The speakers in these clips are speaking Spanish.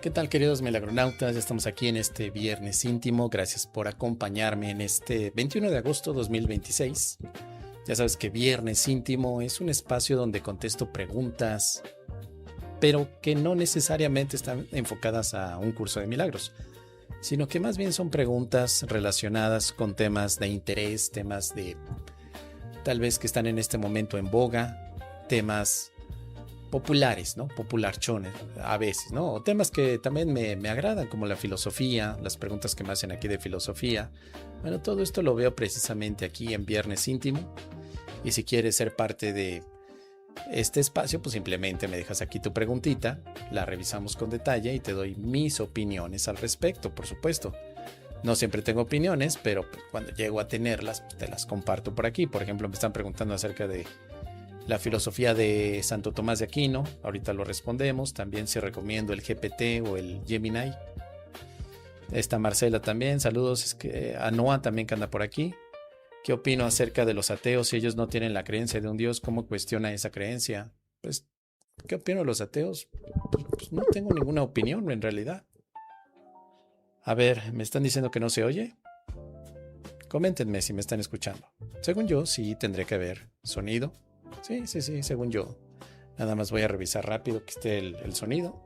¿Qué tal, queridos milagronautas? Ya estamos aquí en este viernes íntimo. Gracias por acompañarme en este 21 de agosto 2026. Ya sabes que viernes íntimo es un espacio donde contesto preguntas, pero que no necesariamente están enfocadas a un curso de milagros, sino que más bien son preguntas relacionadas con temas de interés, temas de tal vez que están en este momento en boga, temas populares, ¿no? Popularchones a veces, ¿no? O temas que también me agradan, como la filosofía, las preguntas que me hacen aquí de filosofía. Bueno, todo esto lo veo precisamente aquí en Viernes Íntimo. Y si quieres ser parte de este espacio, pues simplemente me dejas aquí tu preguntita, la revisamos con detalle y te doy mis opiniones al respecto, por supuesto. No siempre tengo opiniones, pero pues cuando llego a tenerlas, pues te las comparto por aquí. Por ejemplo, me están preguntando acerca de la filosofía de Santo Tomás de Aquino, ahorita lo respondemos. También si recomiendo el GPT o el Gemini. Está Marcela también, saludos. Es que a Noah también que anda por aquí. ¿Qué opino acerca de los ateos? Si ellos no tienen la creencia de un Dios, ¿cómo cuestiona esa creencia? Pues, ¿qué opino de los ateos? Pues no tengo ninguna opinión en realidad. A ver, ¿me están diciendo que no se oye? Coméntenme si me están escuchando. Según yo, sí tendré que haber sonido. Sí, según yo. Nada más voy a revisar rápido que esté el sonido.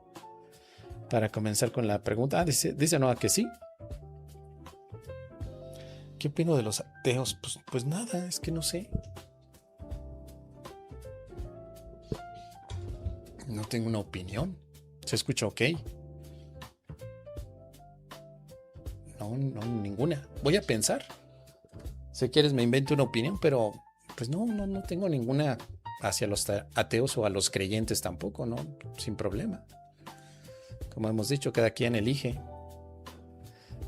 Para comenzar con la pregunta. Dice Noah que sí. ¿Qué opino de los ateos? Pues nada, es que no sé. No tengo una opinión. ¿Se escucha ok? No, ninguna. Voy a pensar. Si quieres me invento una opinión, pero pues no tengo ninguna hacia los ateos o a los creyentes tampoco, ¿no? Sin problema. Como hemos dicho, cada quien elige.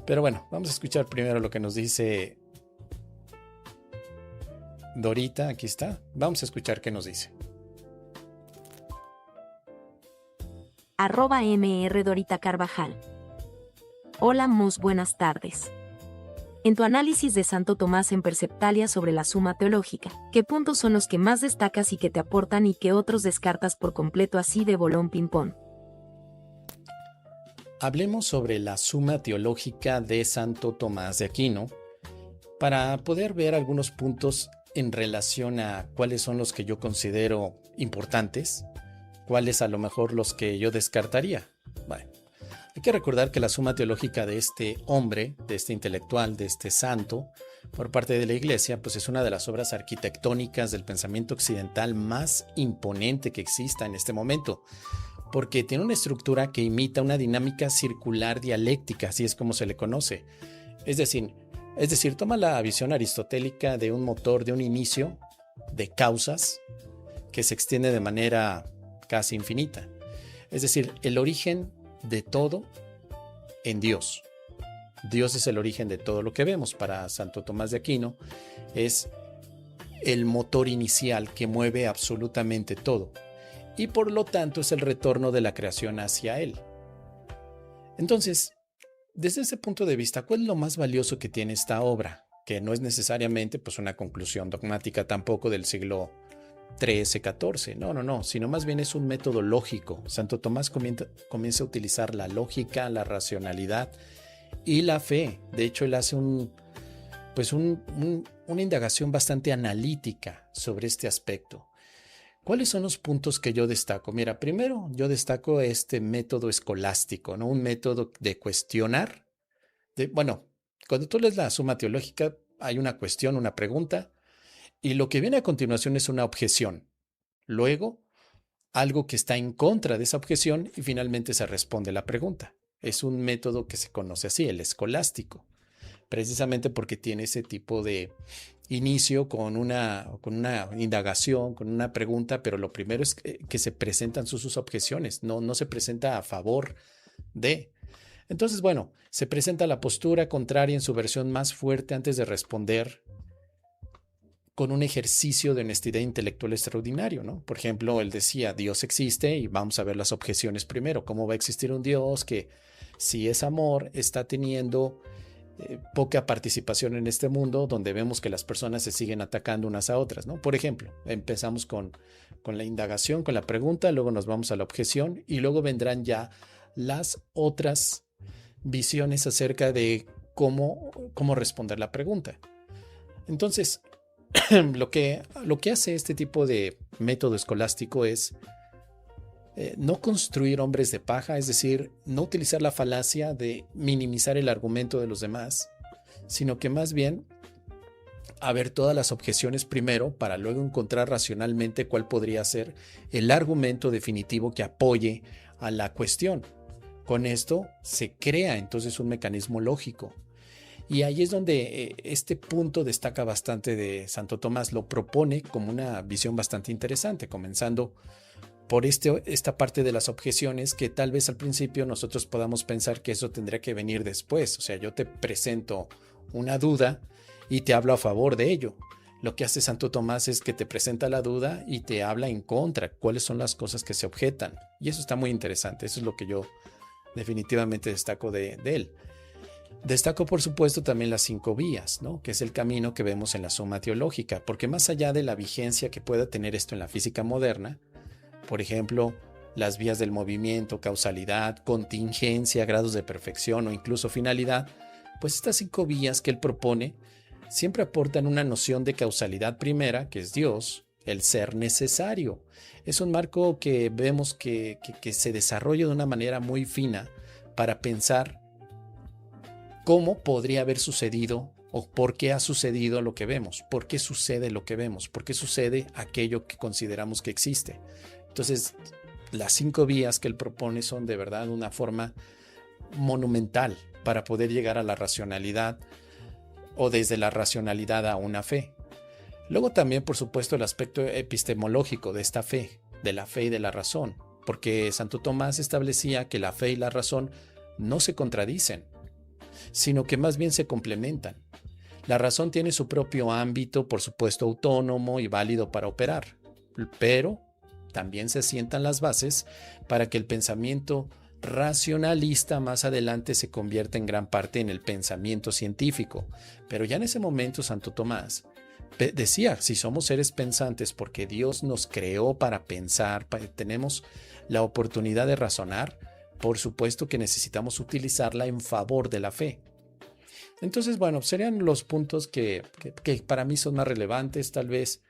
Pero bueno, vamos a escuchar primero lo que nos dice Dorita. Aquí está. Vamos a escuchar qué nos dice. @MR Dorita Carvajal. Hola Mus, buenas tardes. En tu análisis de Santo Tomás en Perceptalia sobre la Suma Teológica, ¿qué puntos son los que más destacas y que te aportan y qué otros descartas por completo así de bolón ping-pong? Hablemos sobre la Suma Teológica de Santo Tomás de Aquino para poder ver algunos puntos en relación a cuáles son los que yo considero importantes, cuáles a lo mejor los que yo descartaría. Bueno, hay que recordar que la Suma Teológica de este hombre, de este intelectual, de este santo, por parte de la Iglesia, pues es una de las obras arquitectónicas del pensamiento occidental más imponente que exista en este momento, porque tiene una estructura que imita una dinámica circular dialéctica, así es como se le conoce. Es decir, toma la visión aristotélica de un motor, de un inicio, de causas, que se extiende de manera casi infinita. Es decir, el origen de todo en Dios. Dios es el origen de todo lo que vemos. Para Santo Tomás de Aquino es el motor inicial que mueve absolutamente todo y por lo tanto es el retorno de la creación hacia él. Entonces, desde ese punto de vista, ¿cuál es lo más valioso que tiene esta obra? Que no es necesariamente pues, una conclusión dogmática tampoco del siglo XIII, XIV, no, sino más bien es un método lógico. Santo Tomás comienza a utilizar la lógica, la racionalidad y la fe. De hecho, él hace una indagación bastante analítica sobre este aspecto. ¿Cuáles son los puntos que yo destaco? Mira, primero yo destaco este método escolástico, ¿no? Un método de cuestionar. Cuando tú lees la Suma Teológica, hay una cuestión, una pregunta, y lo que viene a continuación es una objeción. Luego, algo que está en contra de esa objeción y finalmente se responde la pregunta. Es un método que se conoce así, el escolástico, precisamente porque tiene ese tipo de inicio con una indagación, con una pregunta, pero lo primero es que se presentan sus objeciones, no se presenta a favor de. Entonces, bueno, se presenta la postura contraria en su versión más fuerte antes de responder con un ejercicio de honestidad intelectual extraordinario, ¿no? Por ejemplo, él decía, Dios existe y vamos a ver las objeciones primero. ¿Cómo va a existir un Dios que, si es amor, está teniendo poca participación en este mundo donde vemos que las personas se siguen atacando unas a otras, ¿no? Por ejemplo, empezamos con la indagación, con la pregunta, luego nos vamos a la objeción y luego vendrán ya las otras visiones acerca de cómo responder la pregunta. Entonces, lo que hace este tipo de método escolástico es no construir hombres de paja, es decir, no utilizar la falacia de minimizar el argumento de los demás, sino que más bien a ver todas las objeciones primero para luego encontrar racionalmente cuál podría ser el argumento definitivo que apoye a la cuestión. Con esto se crea entonces un mecanismo lógico. Y ahí es donde este punto destaca bastante de Santo Tomás. Lo propone como una visión bastante interesante, comenzando por esta parte de las objeciones que tal vez al principio nosotros podamos pensar que eso tendría que venir después. O sea, yo te presento una duda y te hablo a favor de ello. Lo que hace Santo Tomás es que te presenta la duda y te habla en contra, cuáles son las cosas que se objetan. Y eso está muy interesante, eso es lo que yo definitivamente destaco de él. Destaco, por supuesto, también las 5 vías, ¿no? Que es el camino que vemos en la suma teológica, porque más allá de la vigencia que pueda tener esto en la física moderna, por ejemplo, las vías del movimiento, causalidad, contingencia, grados de perfección o incluso finalidad, pues estas 5 vías que él propone siempre aportan una noción de causalidad primera, que es Dios, el ser necesario. Es un marco que vemos que se desarrolla de una manera muy fina para pensar cómo podría haber sucedido o por qué ha sucedido lo que vemos, por qué sucede lo que vemos, por qué sucede aquello que consideramos que existe. Entonces, las 5 vías que él propone son de verdad una forma monumental para poder llegar a la racionalidad o desde la racionalidad a una fe. Luego también, por supuesto, el aspecto epistemológico de esta fe, de la fe y de la razón, porque Santo Tomás establecía que la fe y la razón no se contradicen, sino que más bien se complementan. La razón tiene su propio ámbito, por supuesto, autónomo y válido para operar, pero también se asientan las bases para que el pensamiento racionalista más adelante se convierta en gran parte en el pensamiento científico. Pero ya en ese momento Santo Tomás decía, si somos seres pensantes porque Dios nos creó para pensar, tenemos la oportunidad de razonar, por supuesto que necesitamos utilizarla en favor de la fe. Entonces, bueno, serían los puntos que para mí son más relevantes, tal vez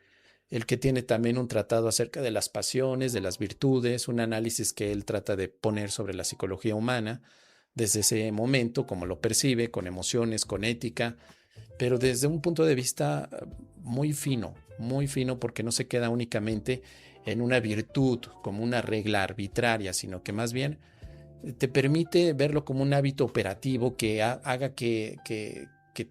el que tiene también un tratado acerca de las pasiones, de las virtudes, un análisis que él trata de poner sobre la psicología humana desde ese momento, como lo percibe, con emociones, con ética, pero desde un punto de vista muy fino porque no se queda únicamente en una virtud como una regla arbitraria, sino que más bien te permite verlo como un hábito operativo que haga que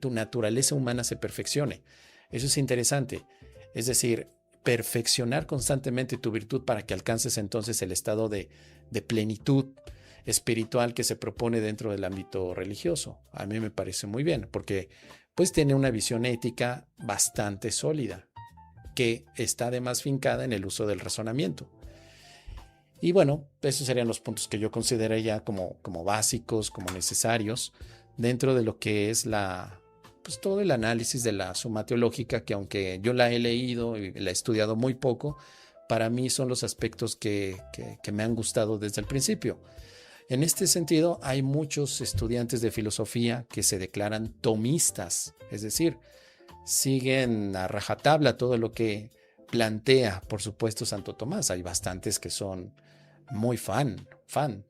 tu naturaleza humana se perfeccione. Eso es interesante. Es decir, perfeccionar constantemente tu virtud para que alcances entonces el estado de plenitud espiritual que se propone dentro del ámbito religioso. A mí me parece muy bien, porque pues tiene una visión ética bastante sólida, que está además fincada en el uso del razonamiento. Y bueno, esos serían los puntos que yo consideraría como básicos, como necesarios, dentro de lo que es pues todo el análisis de la suma teológica, que aunque yo la he leído y la he estudiado muy poco, para mí son los aspectos que me han gustado desde el principio. En este sentido, hay muchos estudiantes de filosofía que se declaran tomistas, es decir, siguen a rajatabla todo lo que plantea, por supuesto, Santo Tomás. Hay bastantes que son muy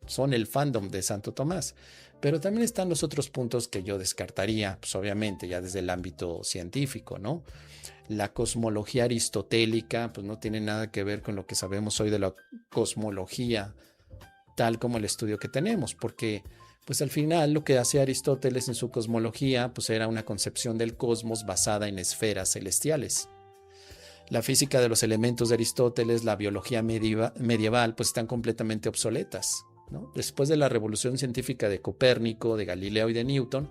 son el fandom de Santo Tomás. Pero también están los otros puntos que yo descartaría, pues obviamente ya desde el ámbito científico, ¿no? La cosmología aristotélica, pues no tiene nada que ver con lo que sabemos hoy de la cosmología, tal como el estudio que tenemos, porque pues al final lo que hacía Aristóteles en su cosmología, pues era una concepción del cosmos basada en esferas celestiales. La física de los elementos de Aristóteles, la biología medieval, pues están completamente obsoletas, ¿no? Después de la revolución científica de Copérnico, de Galileo y de Newton,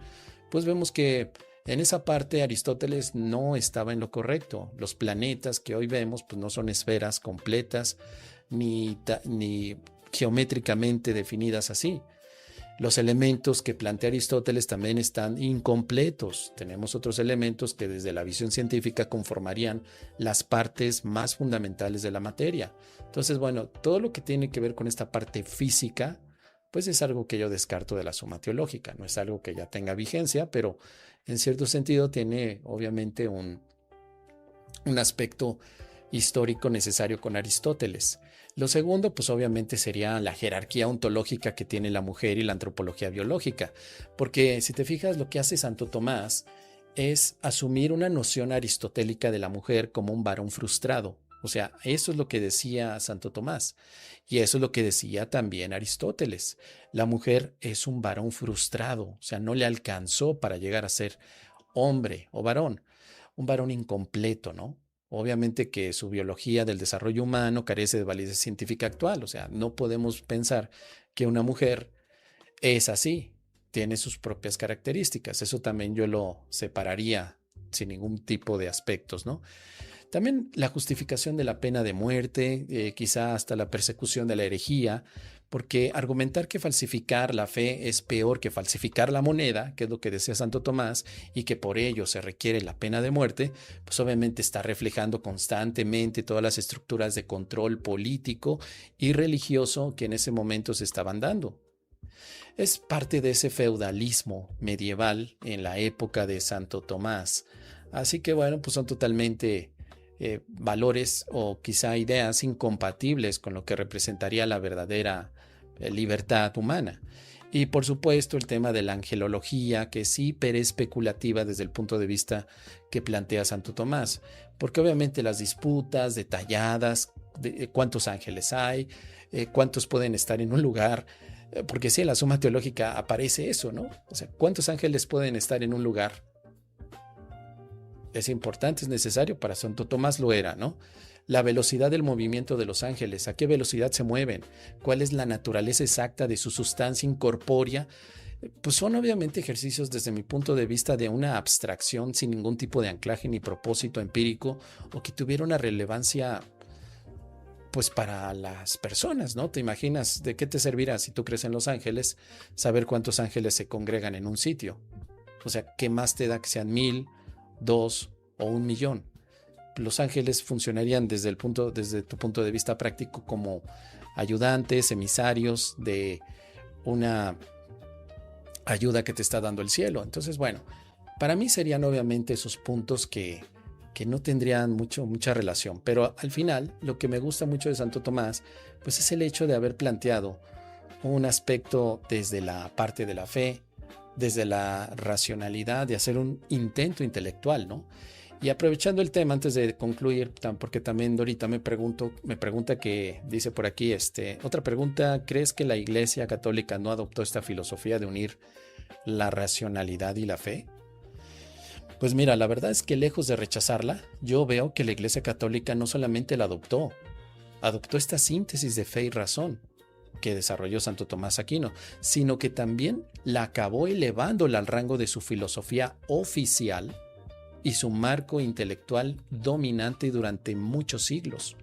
pues vemos que en esa parte Aristóteles no estaba en lo correcto. Los planetas que hoy vemos pues no son esferas completas ni geométricamente definidas así. Los elementos que plantea Aristóteles también están incompletos. Tenemos otros elementos que desde la visión científica conformarían las partes más fundamentales de la materia. Entonces, bueno, todo lo que tiene que ver con esta parte física, pues es algo que yo descarto de la suma teológica. No es algo que ya tenga vigencia, pero en cierto sentido tiene obviamente un aspecto histórico necesario con Aristóteles. Lo segundo, pues obviamente sería la jerarquía ontológica que tiene la mujer y la antropología biológica, porque si te fijas, lo que hace Santo Tomás es asumir una noción aristotélica de la mujer como un varón frustrado. O sea, eso es lo que decía Santo Tomás y eso es lo que decía también Aristóteles. La mujer es un varón frustrado, o sea, no le alcanzó para llegar a ser hombre o varón, un varón incompleto, ¿no? Obviamente que su biología del desarrollo humano carece de validez científica actual, o sea, no podemos pensar que una mujer es así, tiene sus propias características. Eso también yo lo separaría sin ningún tipo de aspectos, ¿no? También la justificación de la pena de muerte, quizá hasta la persecución de la herejía, porque argumentar que falsificar la fe es peor que falsificar la moneda, que es lo que decía Santo Tomás, y que por ello se requiere la pena de muerte, pues obviamente está reflejando constantemente todas las estructuras de control político y religioso que en ese momento se estaban dando. Es parte de ese feudalismo medieval en la época de Santo Tomás. Así que bueno, pues son totalmente valores o quizá ideas incompatibles con lo que representaría la verdadera libertad humana. Y por supuesto el tema de la angelología, que es hiper especulativa desde el punto de vista que plantea Santo Tomás, porque obviamente las disputas detalladas de cuántos ángeles hay, cuántos pueden estar en un lugar, porque sí, en la suma teológica aparece eso, ¿no? O sea, ¿cuántos ángeles pueden estar en un lugar? Es importante, es necesario, para Santo Tomás lo era, ¿no? La velocidad del movimiento de los ángeles, a qué velocidad se mueven, cuál es la naturaleza exacta de su sustancia incorpórea, pues son obviamente ejercicios desde mi punto de vista de una abstracción sin ningún tipo de anclaje ni propósito empírico o que tuviera una relevancia pues para las personas, ¿no? ¿Te imaginas de qué te servirá si tú crees en los ángeles saber cuántos ángeles se congregan en un sitio? O sea, ¿qué más te da que sean 1000, 2 o 1,000,000? Los ángeles funcionarían desde tu punto de vista práctico como ayudantes, emisarios de una ayuda que te está dando el cielo. Entonces, bueno, para mí serían obviamente esos puntos que no tendrían mucha relación, pero al final lo que me gusta mucho de Santo Tomás pues es el hecho de haber planteado un aspecto desde la parte de la fe, desde la racionalidad, de hacer un intento intelectual, ¿no? Y aprovechando el tema, antes de concluir, porque también Dorita me pregunta que, dice por aquí, otra pregunta, ¿crees que la Iglesia Católica no adoptó esta filosofía de unir la racionalidad y la fe? Pues mira, la verdad es que lejos de rechazarla, yo veo que la Iglesia Católica no solamente la adoptó esta síntesis de fe y razón que desarrolló Santo Tomás Aquino, sino que también la acabó elevándola al rango de su filosofía oficial y su marco intelectual dominante durante muchos siglos.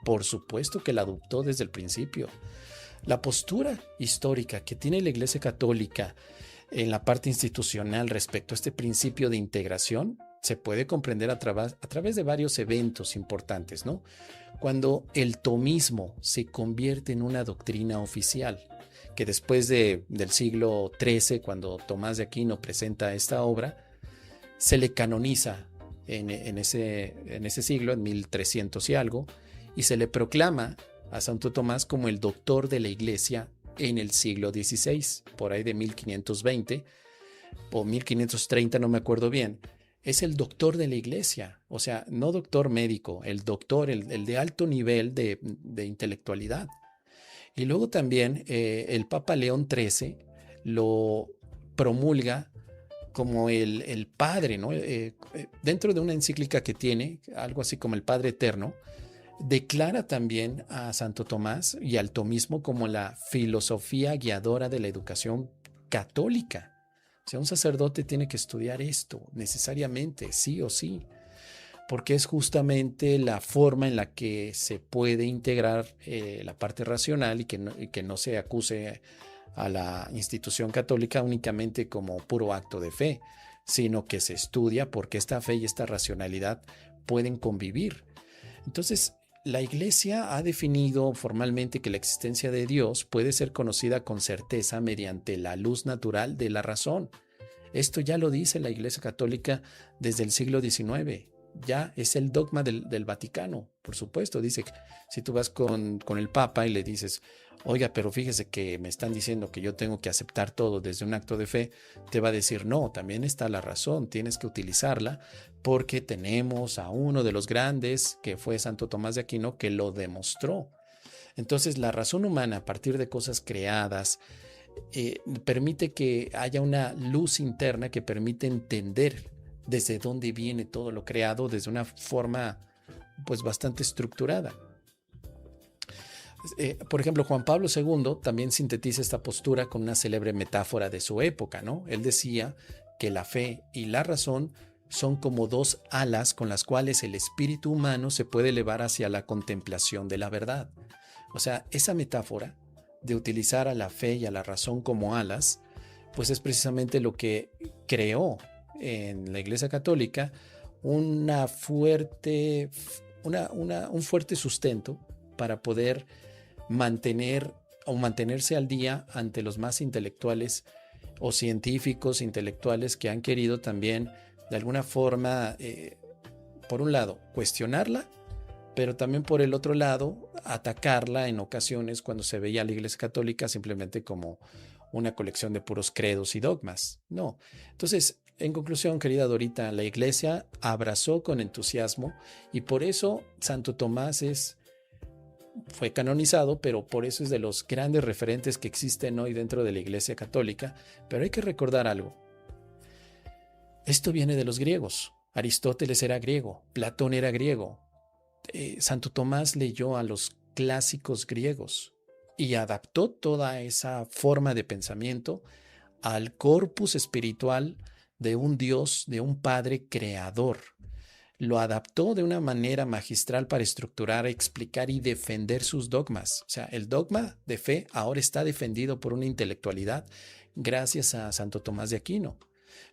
Por supuesto que la adoptó desde el principio. La postura histórica que tiene la Iglesia Católica en la parte institucional respecto a este principio de integración se puede comprender a través de varios eventos importantes, ¿no? Cuando el tomismo se convierte en una doctrina oficial, que después del siglo XIII, cuando Tomás de Aquino presenta esta obra, se le canoniza en ese siglo, en 1300 y algo, y se le proclama a Santo Tomás como el doctor de la Iglesia en el siglo XVI, por ahí de 1520 o 1530, no me acuerdo bien. Es el doctor de la Iglesia, o sea, no doctor médico, el doctor, el de alto nivel de intelectualidad. Y luego también el Papa León XIII lo promulga como el Padre, ¿no? Dentro de una encíclica que tiene, algo así como el Padre Eterno, declara también a Santo Tomás y al tomismo como la filosofía guiadora de la educación católica. O sea, un sacerdote tiene que estudiar esto necesariamente, sí o sí, porque es justamente la forma en la que se puede integrar la parte racional y que no se acuse a la institución católica únicamente como puro acto de fe, sino que se estudia porque esta fe y esta racionalidad pueden convivir. Entonces, La Iglesia ha definido formalmente que la existencia de Dios puede ser conocida con certeza mediante la luz natural de la razón. Esto ya lo dice la Iglesia Católica desde el siglo XIX. Ya es el dogma del Vaticano, por supuesto. Dice que si tú vas con el Papa y le dices, oiga, pero fíjese que me están diciendo que yo tengo que aceptar todo desde un acto de fe, te va a decir, no, también está la razón, tienes que utilizarla porque tenemos a uno de los grandes, que fue Santo Tomás de Aquino, que lo demostró. Entonces, la razón humana, a partir de cosas creadas, permite que haya una luz interna que permite entender desde dónde viene todo lo creado desde una forma pues bastante estructurada. Por ejemplo, Juan Pablo II también sintetiza esta postura con una célebre metáfora de su época, ¿no? Él decía que la fe y la razón son como dos alas con las cuales el espíritu humano se puede elevar hacia la contemplación de la verdad. O sea, esa metáfora de utilizar a la fe y a la razón como alas, pues es precisamente lo que creó en la Iglesia Católica un fuerte sustento para poder mantenerse al día ante los más intelectuales o científicos intelectuales que han querido también de alguna forma, por un lado, cuestionarla, pero también por el otro lado, atacarla en ocasiones cuando se veía a la Iglesia Católica simplemente como una colección de puros credos y dogmas. No. Entonces, en conclusión, querida Dorita, la Iglesia abrazó con entusiasmo y por eso Santo Tomás fue canonizado, pero por eso es de los grandes referentes que existen hoy dentro de la Iglesia Católica. Pero hay que recordar algo. Esto viene de los griegos. Aristóteles era griego, Platón era griego. Santo Tomás leyó a los clásicos griegos y adaptó toda esa forma de pensamiento al corpus espiritual de un Dios, de un Padre creador. Lo adaptó de una manera magistral para estructurar, explicar y defender sus dogmas. O sea, el dogma de fe ahora está defendido por una intelectualidad gracias a Santo Tomás de Aquino.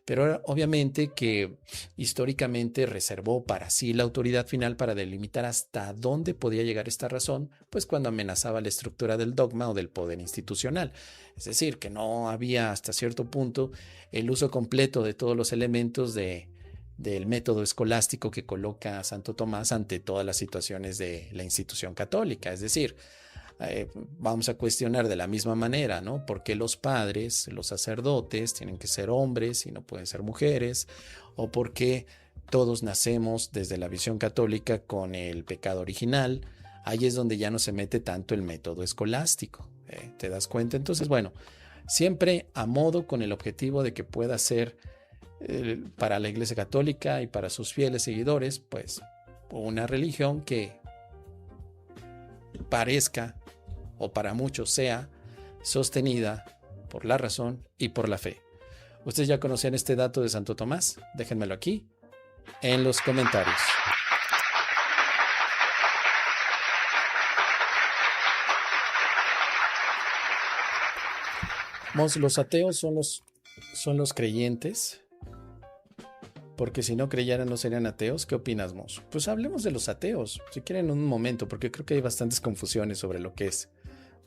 Pero obviamente que históricamente reservó para sí la autoridad final para delimitar hasta dónde podía llegar esta razón, pues cuando amenazaba la estructura del dogma o del poder institucional. Es decir, que no había hasta cierto punto el uso completo de todos los elementos del método escolástico que coloca a Santo Tomás ante todas las situaciones de la institución católica. Es decir, vamos a cuestionar de la misma manera, ¿no? ¿Por qué los padres, los sacerdotes, tienen que ser hombres y no pueden ser mujeres? ¿O por qué todos nacemos desde la visión católica con el pecado original? Ahí es donde ya no se mete tanto el método escolástico. ¿Te das cuenta? Entonces, bueno, siempre a modo con el objetivo de que pueda ser para la Iglesia Católica y para sus fieles seguidores, pues una religión que parezca o para muchos sea sostenida por la razón y por la fe. ¿Ustedes ya conocían este dato de Santo Tomás? Déjenmelo aquí en los comentarios. Los ateos son los creyentes, porque si no creyeran no serían ateos. ¿Qué opinas, Mos? Pues hablemos de los ateos, si quieren, en un momento, porque creo que hay bastantes confusiones sobre lo que es.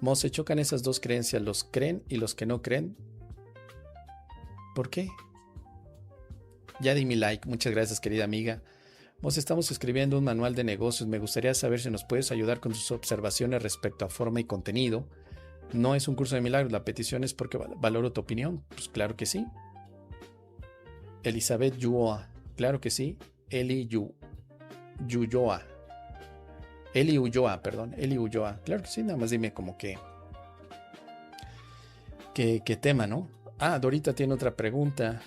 Mos, se chocan esas dos creencias, los creen y los que no creen. ¿Por qué? Ya di mi like, muchas gracias, querida amiga. Mos, estamos escribiendo un manual de negocios, me gustaría saber si nos puedes ayudar con tus observaciones respecto a forma y contenido. No es un curso de milagros, la petición es porque valoro tu opinión. Pues claro que sí. Elizabeth Yuoa, claro que sí. Eli Ulloa, claro que sí, nada más dime como qué tema, ¿no? Ah, Dorita tiene otra pregunta.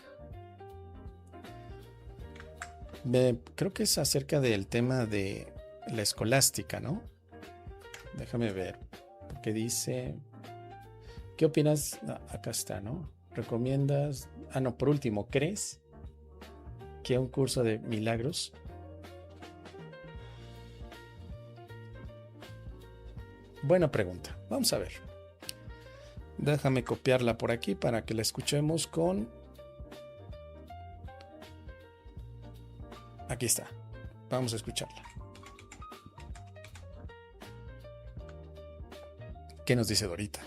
Creo que es acerca del tema de la escolástica, ¿no? Déjame ver, porque dice, ¿qué opinas? No, acá está, ¿no? ¿Recomiendas? Ah, no, por último, ¿crees que un curso de milagros? Buena pregunta. Vamos a ver. Déjame copiarla por aquí para que la escuchemos con... Aquí está. Vamos a escucharla. ¿Qué nos dice Dorita?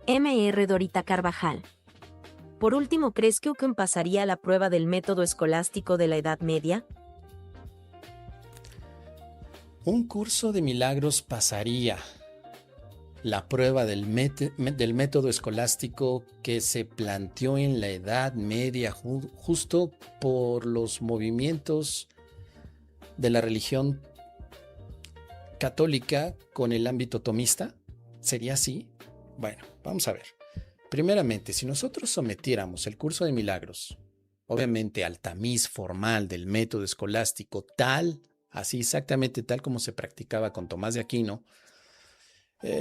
MR Dorita Carvajal. Por último, ¿crees que Uken pasaría la prueba del método escolástico de la Edad Media? Un curso de milagros pasaría la prueba del método escolástico que se planteó en la Edad Media, justo por los movimientos de la religión católica con el ámbito tomista. ¿Sería así? Bueno, vamos a ver. Primeramente, si nosotros sometiéramos el curso de milagros, obviamente al tamiz formal del método escolástico, así exactamente tal como se practicaba con Tomás de Aquino,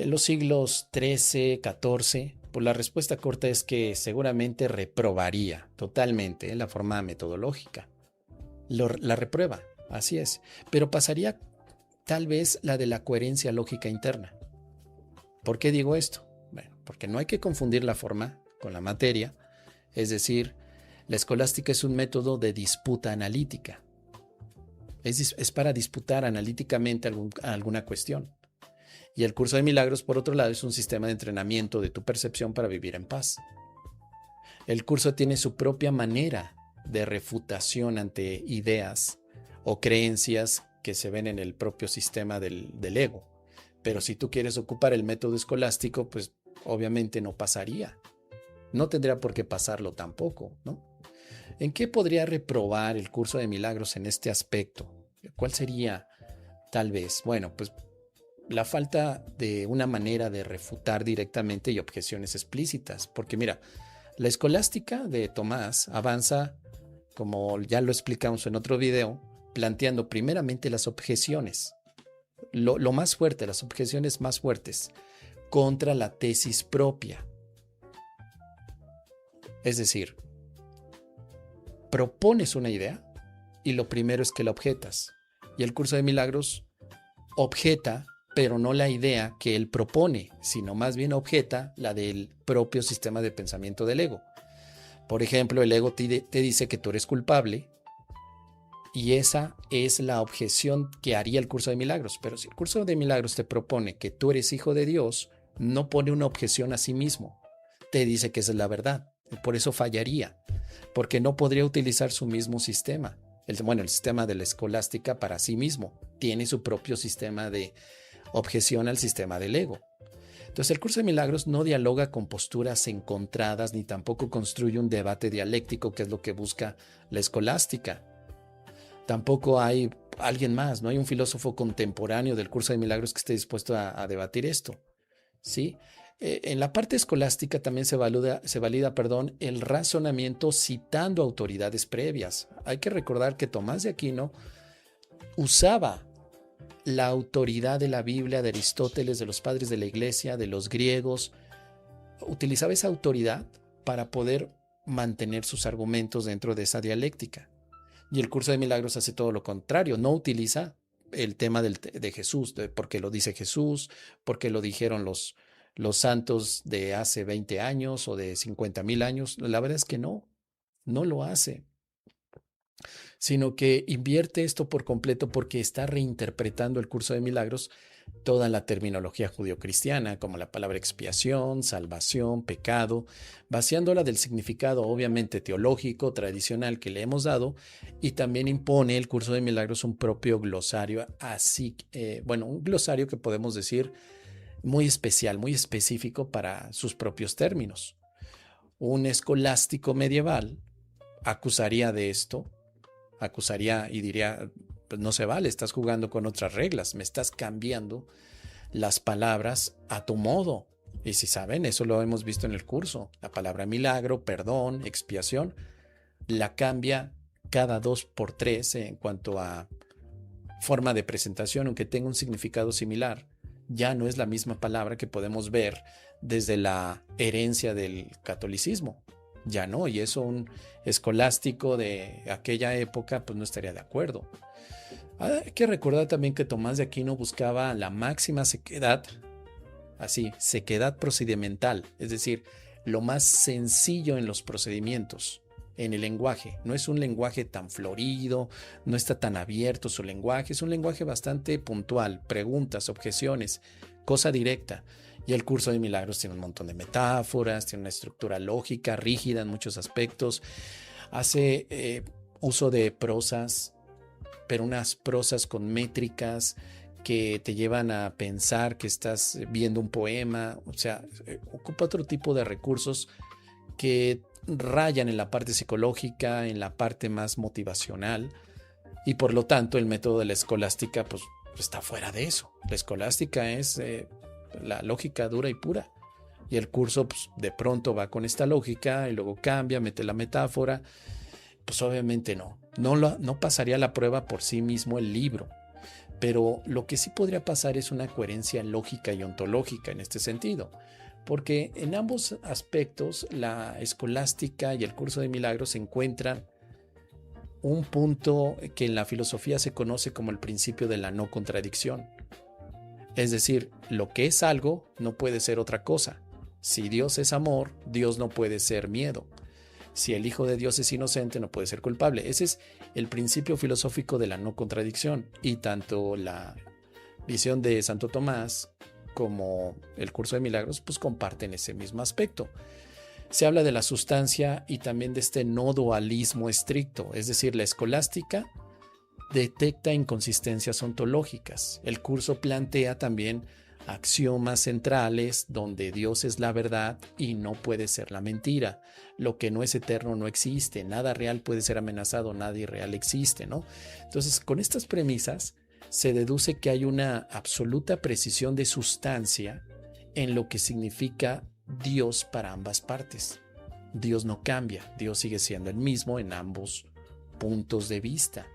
los siglos XIII, XIV, pues la respuesta corta es que seguramente reprobaría totalmente la forma metodológica. La reprueba, así es, pero pasaría tal vez la de la coherencia lógica interna. ¿Por qué digo esto? Bueno, porque no hay que confundir la forma con la materia, es decir, la escolástica es un método de disputa analítica. Es para disputar analíticamente alguna cuestión. Y el curso de milagros, por otro lado, es un sistema de entrenamiento de tu percepción para vivir en paz. El curso tiene su propia manera de refutación ante ideas o creencias que se ven en el propio sistema del ego. Pero si tú quieres ocupar el método escolástico, pues obviamente no pasaría. No tendría por qué pasarlo tampoco, ¿no? ¿En qué podría reprobar el curso de milagros en este aspecto? ¿Cuál sería, tal vez? Bueno, pues la falta de una manera de refutar directamente y objeciones explícitas. Porque mira, la escolástica de Tomás avanza, como ya lo explicamos en otro video, planteando primeramente las objeciones. Lo más fuerte, las objeciones más fuertes contra la tesis propia. Es decir, propones una idea y lo primero es que la objetas. Y el curso de milagros objeta, pero no la idea que él propone, sino más bien objeta la del propio sistema de pensamiento del ego. Por ejemplo, el ego te dice que tú eres culpable y esa es la objeción que haría el curso de milagros. Pero si el curso de milagros te propone que tú eres hijo de Dios, no pone una objeción a sí mismo. Te dice que esa es la verdad. Y por eso fallaría, porque no podría utilizar su mismo sistema. El sistema de la escolástica para sí mismo. Tiene su propio sistema de objeción al sistema del ego. Entonces el curso de milagros no dialoga con posturas encontradas ni tampoco construye un debate dialéctico, que es lo que busca la escolástica. Tampoco hay alguien más, no hay un filósofo contemporáneo del curso de milagros que esté dispuesto a debatir esto, ¿sí? En la parte escolástica también se valida el razonamiento citando autoridades previas. Hay que recordar que Tomás de Aquino usaba la autoridad de la Biblia, de Aristóteles, de los padres de la iglesia, de los griegos. Utilizaba esa autoridad para poder mantener sus argumentos dentro de esa dialéctica. Y el curso de milagros hace todo lo contrario, no utiliza el tema de Jesús, porque lo dice Jesús, porque lo dijeron los santos de hace 20 años o de 50,000 años. La verdad es que no lo hace, sino que invierte esto por completo porque está reinterpretando el curso de milagros toda la terminología judeocristiana, como la palabra expiación, salvación, pecado, vaciándola del significado obviamente teológico, tradicional que le hemos dado, y también impone el curso de milagros un propio glosario, un glosario que podemos decir muy especial, muy específico para sus propios términos. Un escolástico medieval acusaría de esto, y diría, pues no se vale, estás jugando con otras reglas, me estás cambiando las palabras a tu modo. Y si saben, eso lo hemos visto en el curso, la palabra milagro, perdón, expiación, la cambia cada 2 por 3 en cuanto a forma de presentación, aunque tenga un significado similar. Ya no es la misma palabra que podemos ver desde la herencia del catolicismo. Ya no, y eso un escolástico de aquella época pues no estaría de acuerdo. Hay que recordar también que Tomás de Aquino buscaba la máxima sequedad, sequedad procedimental, es decir, lo más sencillo en los procedimientos, en el lenguaje. No es un lenguaje tan florido, no está tan abierto su lenguaje, es un lenguaje bastante puntual, preguntas, objeciones, cosa directa. Y el curso de milagros tiene un montón de metáforas, tiene una estructura lógica, rígida en muchos aspectos. Hace uso de prosas, pero unas prosas con métricas que te llevan a pensar que estás viendo un poema. O sea, ocupa otro tipo de recursos que rayan en la parte psicológica, en la parte más motivacional, y por lo tanto el método de la escolástica pues está fuera de eso. La escolástica es la lógica dura y pura, y el curso pues de pronto va con esta lógica y luego cambia, mete la metáfora. Pues obviamente no pasaría la prueba por sí mismo el libro, pero lo que sí podría pasar es una coherencia lógica y ontológica en este sentido, porque en ambos aspectos la escolástica y el curso de milagros se encuentran un punto que en la filosofía se conoce como el principio de la no contradicción. Es decir, lo que es algo no puede ser otra cosa. Si Dios es amor, Dios no puede ser miedo. Si el Hijo de Dios es inocente, no puede ser culpable. Ese es el principio filosófico de la no contradicción, y tanto la visión de Santo Tomás como el curso de milagros pues comparten ese mismo aspecto. Se habla de la sustancia y también de este no dualismo estricto, es decir, la escolástica detecta inconsistencias ontológicas. El curso plantea también axiomas centrales donde Dios es la verdad y no puede ser la mentira. Lo que no es eterno no existe, nada real puede ser amenazado, nada irreal existe, ¿no? Entonces, con estas premisas se deduce que hay una absoluta precisión de sustancia en lo que significa Dios para ambas partes. Dios no cambia, Dios sigue siendo el mismo en ambos puntos de vista.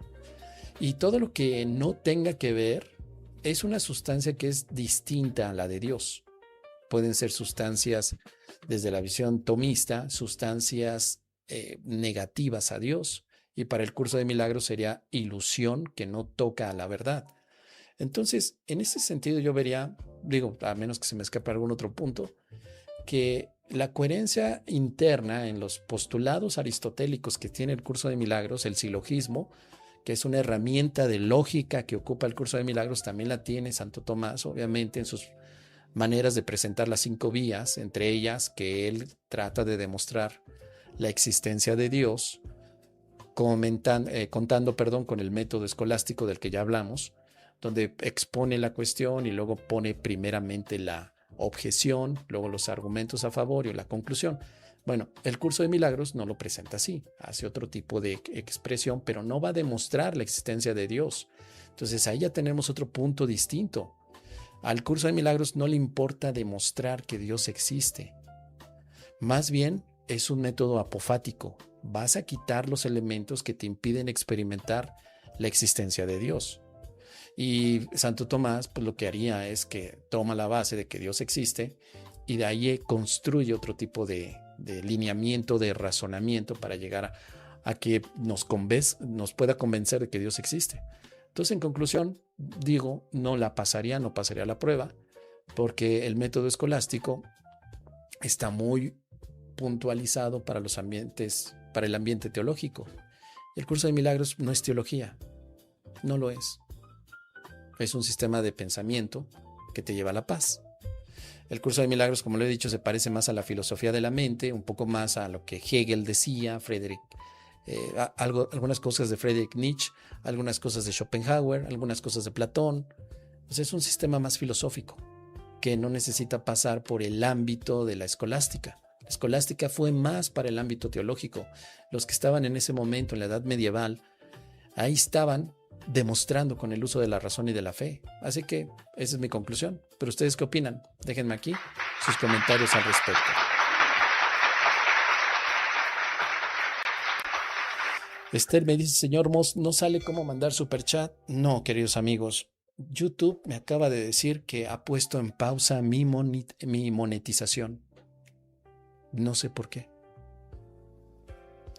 Y todo lo que no tenga que ver es una sustancia que es distinta a la de Dios. Pueden ser sustancias, desde la visión tomista, sustancias negativas a Dios. Y para el curso de milagros sería ilusión que no toca a la verdad. Entonces, en ese sentido yo vería, a menos que se me escape algún otro punto, que la coherencia interna en los postulados aristotélicos que tiene el curso de milagros, el silogismo, que es una herramienta de lógica que ocupa el curso de milagros, también la tiene Santo Tomás, obviamente, en sus maneras de presentar las 5 vías, entre ellas que él trata de demostrar la existencia de Dios, contando con el método escolástico del que ya hablamos, donde expone la cuestión y luego pone primeramente la objeción, luego los argumentos a favor y la conclusión. Bueno, el curso de milagros no lo presenta así, hace otro tipo de expresión, pero no va a demostrar la existencia de Dios. Entonces ahí ya tenemos otro punto distinto. Al curso de milagros no le importa demostrar que Dios existe. Más bien es un método apofático. Vas a quitar los elementos que te impiden experimentar la existencia de Dios. Y Santo Tomás, pues lo que haría es que toma la base de que Dios existe y de ahí construye otro tipo de lineamiento, de razonamiento para llegar a que nos pueda convencer de que Dios existe. Entonces, en conclusión, no pasaría la prueba, porque el método escolástico está muy puntualizado para los ambientes, para el ambiente teológico. El curso de milagros no es teología, no lo es. Es un sistema de pensamiento que te lleva a la paz. El curso de milagros, como lo he dicho, se parece más a la filosofía de la mente, un poco más a lo que Hegel decía, algunas cosas de Friedrich Nietzsche, algunas cosas de Schopenhauer, algunas cosas de Platón. Pues es un sistema más filosófico que no necesita pasar por el ámbito de la escolástica. La escolástica fue más para el ámbito teológico. Los que estaban en ese momento, en la Edad Medieval, ahí estaban demostrando con el uso de la razón y de la fe. Así que esa es mi conclusión. Pero ¿ustedes qué opinan? Déjenme aquí sus comentarios al respecto. Esther me dice, señor Moss, ¿no sale cómo mandar superchat? No, queridos amigos. YouTube me acaba de decir que ha puesto en pausa mi monetización. No sé por qué.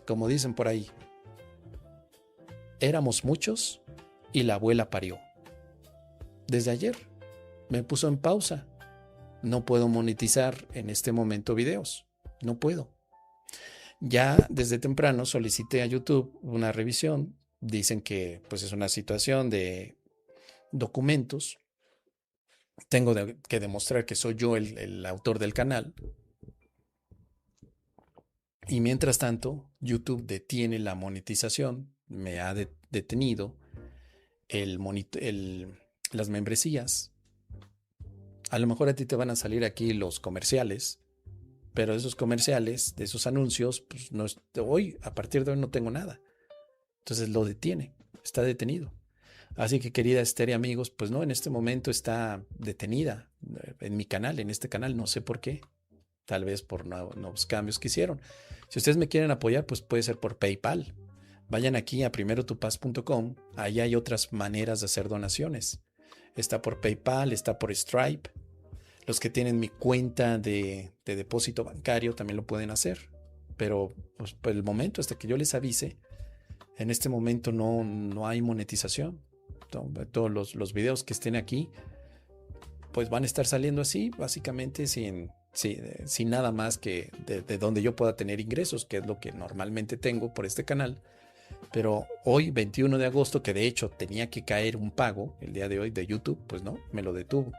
Como dicen por ahí, éramos muchos y la abuela parió. Desde ayer me puso en pausa. No puedo monetizar en este momento videos. No puedo. Ya desde temprano solicité a YouTube una revisión. Dicen que pues es una situación de documentos tengo que demostrar que soy yo el autor del canal. Y mientras tanto, YouTube detiene la monetización, me ha detenido las membresías. A lo mejor a ti te van a salir aquí los comerciales, pero esos comerciales, de esos anuncios, pues no es, hoy, a partir de hoy no tengo nada. Entonces lo detiene, está detenido. Así que, querida Esther y amigos, pues no, en este momento está detenida en mi canal, en este canal, no sé por qué. Tal vez por nuevos cambios que hicieron. Si ustedes me quieren apoyar, pues puede ser por PayPal. Vayan aquí a primerotupaz.com, ahí hay otras maneras de hacer donaciones. Está por PayPal, está por Stripe. Los que tienen mi cuenta de depósito bancario también lo pueden hacer. Pero pues, por el momento, hasta que yo les avise, en este momento no hay monetización. Todos los videos que estén aquí, pues van a estar saliendo así, básicamente sin nada más que de donde yo pueda tener ingresos, que es lo que normalmente tengo por este canal. Pero hoy, 21 de agosto, que de hecho tenía que caer un pago el día de hoy de YouTube, pues no, me lo detuvo.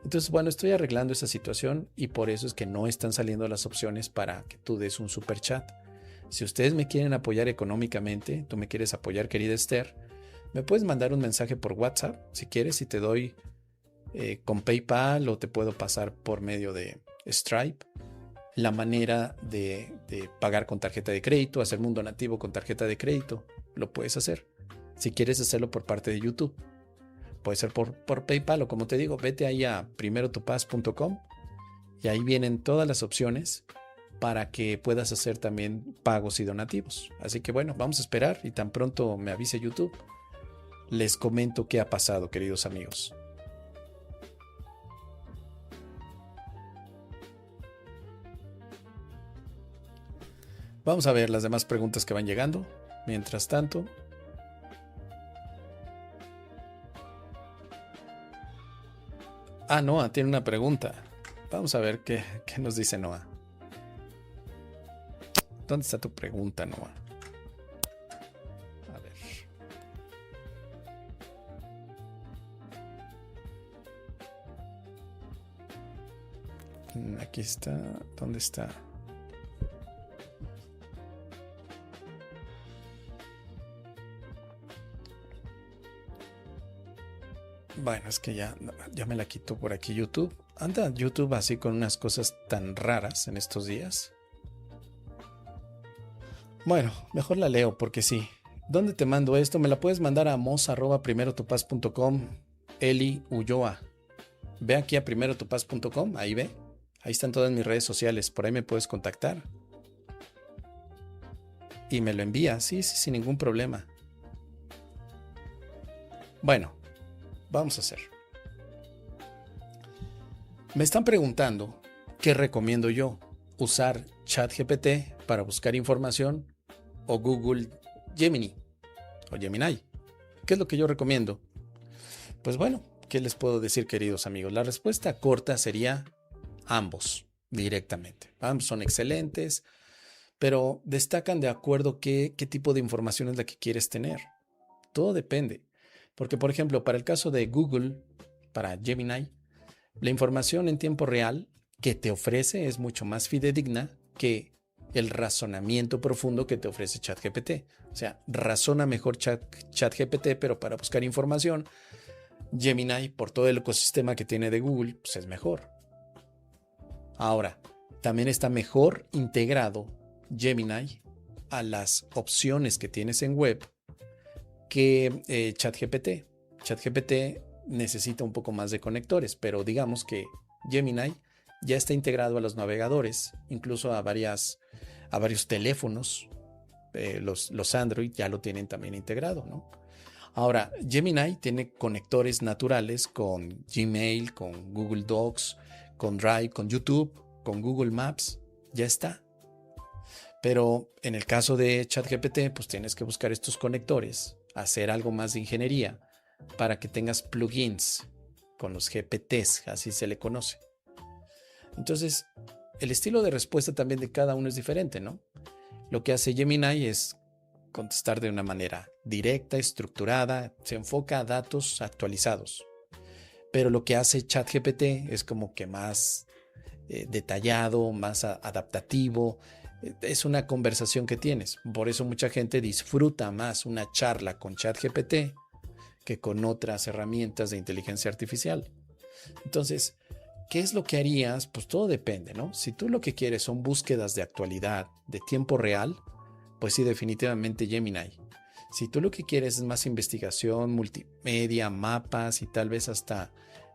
Entonces, bueno, estoy arreglando esa situación y por eso es que no están saliendo las opciones para que tú des un super chat. Si ustedes me quieren apoyar económicamente, tú me quieres apoyar, querida Esther, me puedes mandar un mensaje por WhatsApp, si quieres, y te doy con PayPal, o te puedo pasar por medio de Stripe la manera de pagar con tarjeta de crédito, hacerme un donativo con tarjeta de crédito. Lo puedes hacer. Si quieres hacerlo por parte de YouTube, puede ser por PayPal, o como te digo, vete ahí a primerotupaz.com y ahí vienen todas las opciones para que puedas hacer también pagos y donativos. Así que bueno, vamos a esperar y tan pronto me avise YouTube, les comento qué ha pasado, queridos amigos. Vamos a ver las demás preguntas que van llegando. Mientras tanto, Noah tiene una pregunta. Vamos a ver qué nos dice Noah. ¿Dónde está tu pregunta, Noah? A ver. Aquí está. ¿Dónde está? Bueno, es que ya me la quitó por aquí YouTube. Anda YouTube así con unas cosas tan raras en estos días. Bueno, mejor la leo porque sí. ¿Dónde te mando esto? Me la puedes mandar a mos@primerotupaz.com. Eli Ulloa. Ve aquí a primerotupaz.com, ahí ve. Ahí están todas mis redes sociales, por ahí me puedes contactar. Y me lo envías, sí, sin ningún problema. Bueno, vamos a hacer. Me están preguntando qué recomiendo yo, usar ChatGPT para buscar información o Google Gemini o Gemini. ¿Qué es lo que yo recomiendo? Pues bueno, ¿qué les puedo decir, queridos amigos? La respuesta corta sería ambos, directamente. Ambos son excelentes, pero destacan de acuerdo qué tipo de información es la que quieres tener. Todo depende. Porque, por ejemplo, para el caso de Google, para Gemini, la información en tiempo real que te ofrece es mucho más fidedigna que el razonamiento profundo que te ofrece ChatGPT. O sea, razona mejor ChatGPT, pero para buscar información, Gemini, por todo el ecosistema que tiene de Google, pues es mejor. Ahora, también está mejor integrado Gemini a las opciones que tienes en web que ChatGPT. ChatGPT necesita un poco más de conectores, pero digamos que Gemini ya está integrado a los navegadores, incluso a varios teléfonos. Los Android ya lo tienen también integrado, ¿no? Ahora, Gemini tiene conectores naturales con Gmail, con Google Docs, con Drive, con YouTube, con Google Maps. Ya está. Pero en el caso de ChatGPT, pues tienes que buscar estos conectores, hacer algo más de ingeniería para que tengas plugins con los GPTs, así se le conoce. Entonces, el estilo de respuesta también de cada uno es diferente, ¿no? Lo que hace Gemini es contestar de una manera directa, estructurada, se enfoca a datos actualizados. Pero lo que hace ChatGPT es como que más detallado, más adaptativo. Es una conversación que tienes. Por eso mucha gente disfruta más una charla con ChatGPT que con otras herramientas de inteligencia artificial. Entonces, ¿qué es lo que harías? Pues todo depende, ¿no? Si tú lo que quieres son búsquedas de actualidad, de tiempo real, pues sí, definitivamente Gemini. Si tú lo que quieres es más investigación, multimedia, mapas y tal vez hasta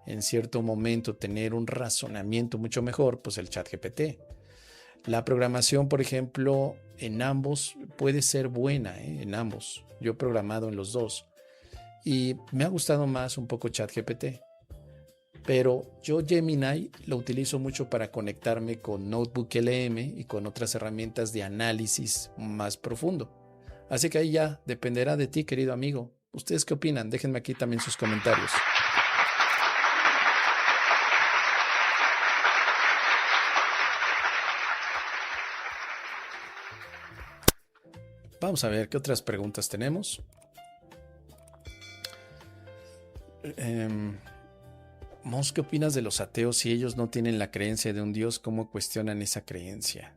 en cierto momento tener un razonamiento mucho mejor, pues el ChatGPT. La programación, por ejemplo, en ambos puede ser buena, en ambos. Yo he programado en los dos y me ha gustado más un poco ChatGPT. Pero yo Gemini lo utilizo mucho para conectarme con NotebookLM y con otras herramientas de análisis más profundo. Así que ahí ya dependerá de ti, querido amigo. ¿Ustedes qué opinan? Déjenme aquí también sus comentarios. Vamos a ver qué otras preguntas tenemos. Mos, ¿qué opinas de los ateos si ellos no tienen la creencia de un Dios? ¿Cómo cuestionan esa creencia?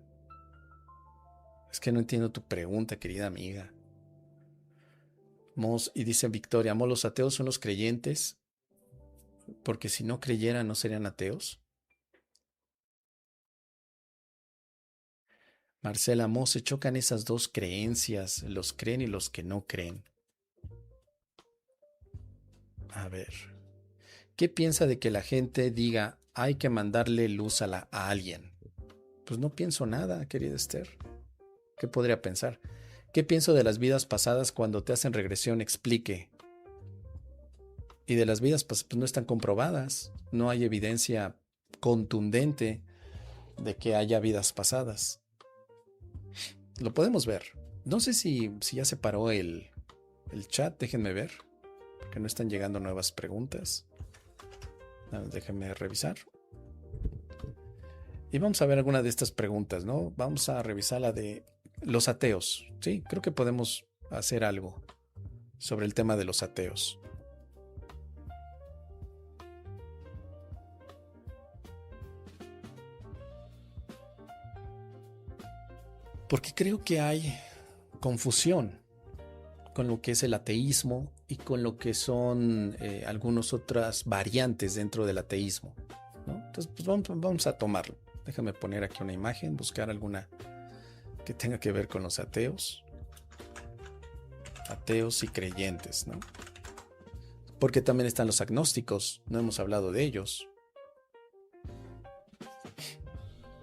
Es que no entiendo tu pregunta, querida amiga. Mos, y dice Victoria, Mos, ¿los ateos son los creyentes? Porque si no creyeran, ¿no serían ateos? Marcela, Mos, se chocan esas dos creencias, los creen y los que no creen. A ver, ¿qué piensa de que la gente diga hay que mandarle luz a alguien? Pues no pienso nada, querida Esther. ¿Qué podría pensar? ¿Qué pienso de las vidas pasadas cuando te hacen regresión? Explique. Y de las vidas pues no están comprobadas. No hay evidencia contundente de que haya vidas pasadas. Lo podemos ver. No sé si ya se paró el chat. Déjenme ver. Porque no están llegando nuevas preguntas. Déjenme revisar. Y vamos a ver alguna de estas preguntas, ¿no? Vamos a revisar la de los ateos. Sí, creo que podemos hacer algo sobre el tema de los ateos. Porque creo que hay confusión con lo que es el ateísmo y con lo que son algunas otras variantes dentro del ateísmo, ¿no? Entonces, pues vamos a tomarlo. Déjame poner aquí una imagen, buscar alguna que tenga que ver con los ateos. Ateos y creyentes, ¿no? Porque también están los agnósticos, no hemos hablado de ellos.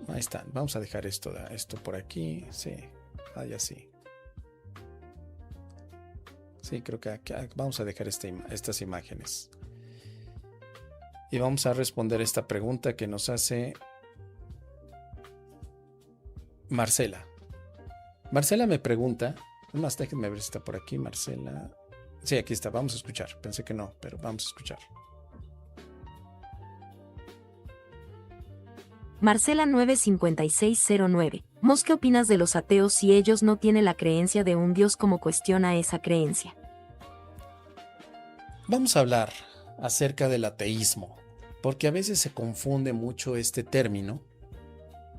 Ahí están, vamos a dejar esto por aquí, sí, ahí así. Sí, creo que aquí vamos a dejar estas imágenes. Y vamos a responder esta pregunta que nos hace Marcela. Marcela me pregunta, más déjenme ver si está por aquí, Marcela. Sí, aquí está, vamos a escuchar. Pensé que no, pero vamos a escuchar. Marcela 95609. Mos, ¿qué opinas de los ateos si ellos no tienen la creencia de un Dios? ¿Cómo cuestiona esa creencia? Vamos a hablar acerca del ateísmo, porque a veces se confunde mucho este término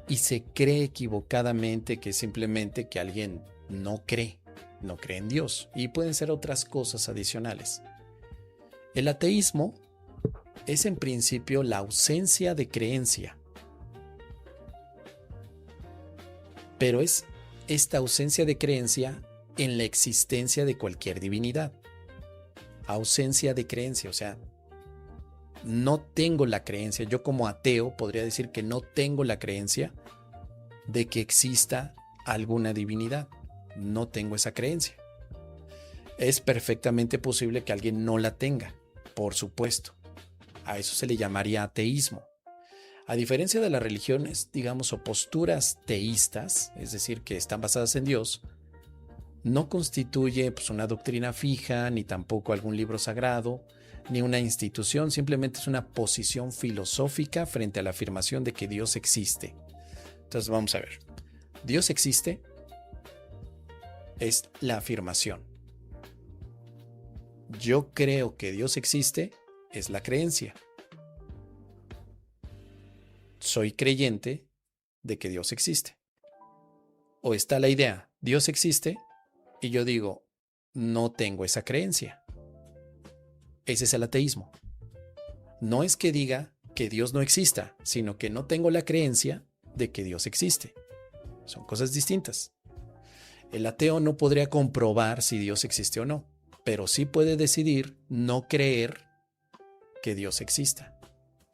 y se cree equivocadamente que simplemente que alguien no cree en Dios, y pueden ser otras cosas adicionales. El ateísmo es en principio la ausencia de creencia, pero es esta ausencia de creencia en la existencia de cualquier divinidad. Ausencia de creencia, o sea, no tengo la creencia. Yo como ateo podría decir que no tengo la creencia de que exista alguna divinidad. No tengo esa creencia. Es perfectamente posible que alguien no la tenga, por supuesto. A eso se le llamaría ateísmo. A diferencia de las religiones, digamos, o posturas teístas, es decir, que están basadas en Dios, no constituye pues, una doctrina fija, ni tampoco algún libro sagrado, ni una institución, simplemente es una posición filosófica frente a la afirmación de que Dios existe. Entonces vamos a ver. Dios existe es la afirmación. Yo creo que Dios existe es la creencia. soy creyente de que Dios existe. O está la idea, Dios existe, y yo digo, no tengo esa creencia. Ese es el ateísmo. No es que diga que Dios no exista, sino que no tengo la creencia de que Dios existe. Son cosas distintas. El ateo no podría comprobar si Dios existe o no, pero sí puede decidir no creer que Dios exista.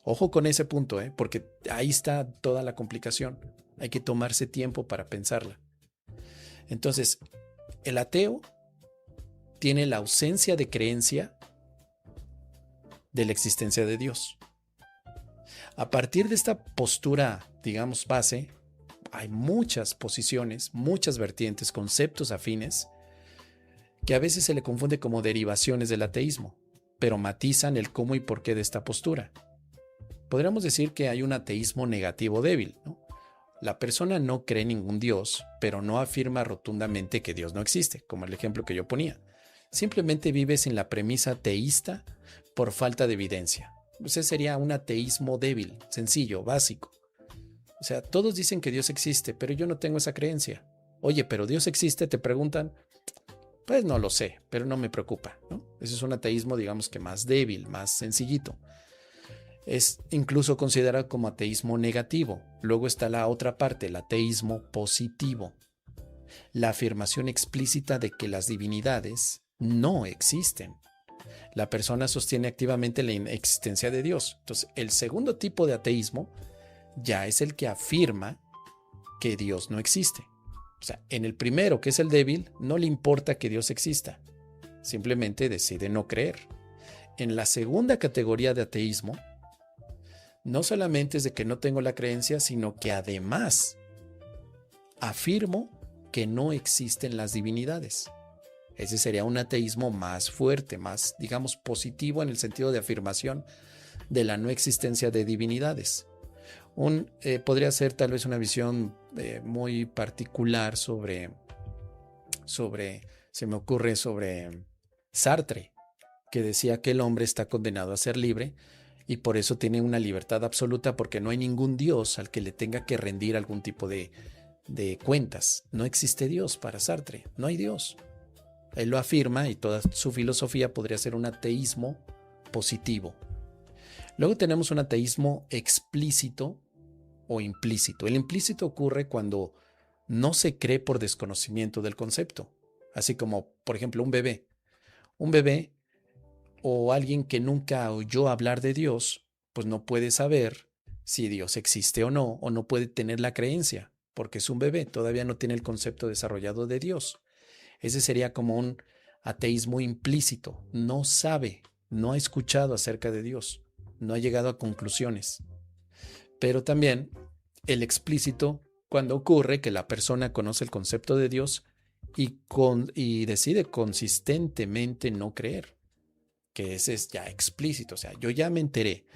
Ojo con ese punto, porque ahí está toda la complicación. Hay que tomarse tiempo para pensarla. Entonces, el ateo tiene la ausencia de creencia de la existencia de Dios. A partir de esta postura, digamos, base, hay muchas posiciones, muchas vertientes, conceptos afines, que a veces se le confunde como derivaciones del ateísmo, pero matizan el cómo y por qué de esta postura. Podríamos decir que hay un ateísmo negativo débil, ¿no? La persona no cree en ningún Dios, pero no afirma rotundamente que Dios no existe, como el ejemplo que yo ponía. Simplemente vive sin la premisa teísta por falta de evidencia. Ese sería un ateísmo débil, sencillo, básico. O sea, todos dicen que Dios existe, pero yo no tengo esa creencia. Oye, ¿pero Dios existe? Te preguntan. Pues no lo sé, pero no me preocupa, ¿no? Ese es un ateísmo, digamos que más débil, más sencillito. Es incluso considerado como ateísmo negativo. Luego está la otra parte, el ateísmo positivo. La afirmación explícita de que las divinidades no existen. La persona sostiene activamente la inexistencia de Dios. Entonces, el segundo tipo de ateísmo ya es el que afirma que Dios no existe. O sea, en el primero, que es el débil, no le importa que Dios exista. Simplemente decide no creer. En la segunda categoría de ateísmo, no solamente es de que no tengo la creencia, sino que además afirmo que no existen las divinidades. Ese sería un ateísmo más fuerte, más, digamos, positivo en el sentido de afirmación de la no existencia de divinidades. Podría ser tal vez una visión muy particular sobre Sartre, que decía que el hombre está condenado a ser libre y por eso tiene una libertad absoluta porque no hay ningún Dios al que le tenga que rendir algún tipo de cuentas. No existe Dios para Sartre, no hay Dios. Él lo afirma y toda su filosofía podría ser un ateísmo positivo. Luego tenemos un ateísmo explícito o implícito. El implícito ocurre cuando no se cree por desconocimiento del concepto. Así como, por ejemplo, un bebé. Un bebé o alguien que nunca oyó hablar de Dios, pues no puede saber si Dios existe o no puede tener la creencia, porque es un bebé, todavía no tiene el concepto desarrollado de Dios. Ese sería como un ateísmo implícito. No sabe, no ha escuchado acerca de Dios, no ha llegado a conclusiones. Pero también el explícito, cuando ocurre que la persona conoce el concepto de Dios y decide consistentemente no creer, que ese es ya explícito. O sea, yo ya me enteré.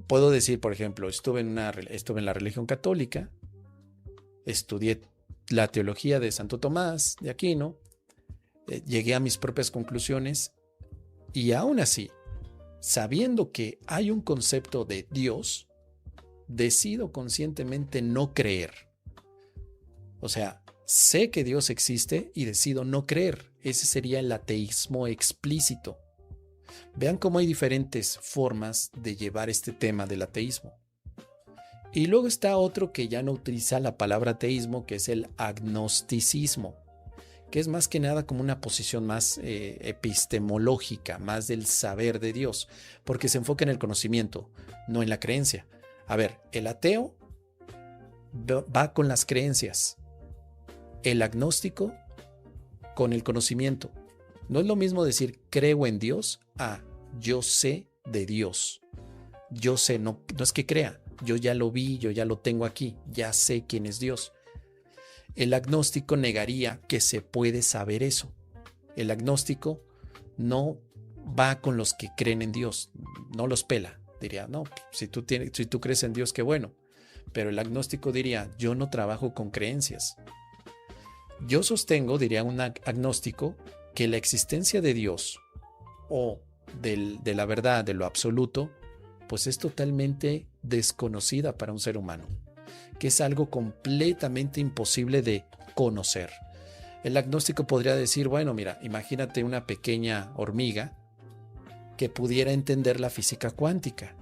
Puedo decir, por ejemplo, estuve en la religión católica, estudié la teología de Santo Tomás de Aquino, llegué a mis propias conclusiones y aún así, sabiendo que hay un concepto de Dios, decido conscientemente no creer. O sea, sé que Dios existe y decido no creer. Ese sería el ateísmo explícito. Vean cómo hay diferentes formas de llevar este tema del ateísmo. Y luego está otro que ya no utiliza la palabra ateísmo, que es el agnosticismo, que es más que nada como una posición más epistemológica, más del saber de Dios, porque se enfoca en el conocimiento, no en la creencia. A ver, el ateo va con las creencias, el agnóstico con el conocimiento. No es lo mismo decir creo en Dios a yo sé de Dios. Yo sé, no es que crea, yo ya lo vi, yo ya lo tengo aquí, ya sé quién es Dios. El agnóstico negaría que se puede saber eso. El agnóstico no va con los que creen en Dios, no los pela. Diría, no, si tú crees en Dios, qué bueno. Pero el agnóstico diría, yo no trabajo con creencias. Yo sostengo, diría un agnóstico, que la existencia de Dios o de la verdad, de lo absoluto, pues es totalmente desconocida para un ser humano, que es algo completamente imposible de conocer. El agnóstico podría decir, bueno, mira, imagínate una pequeña hormiga que pudiera entender la física cuántica.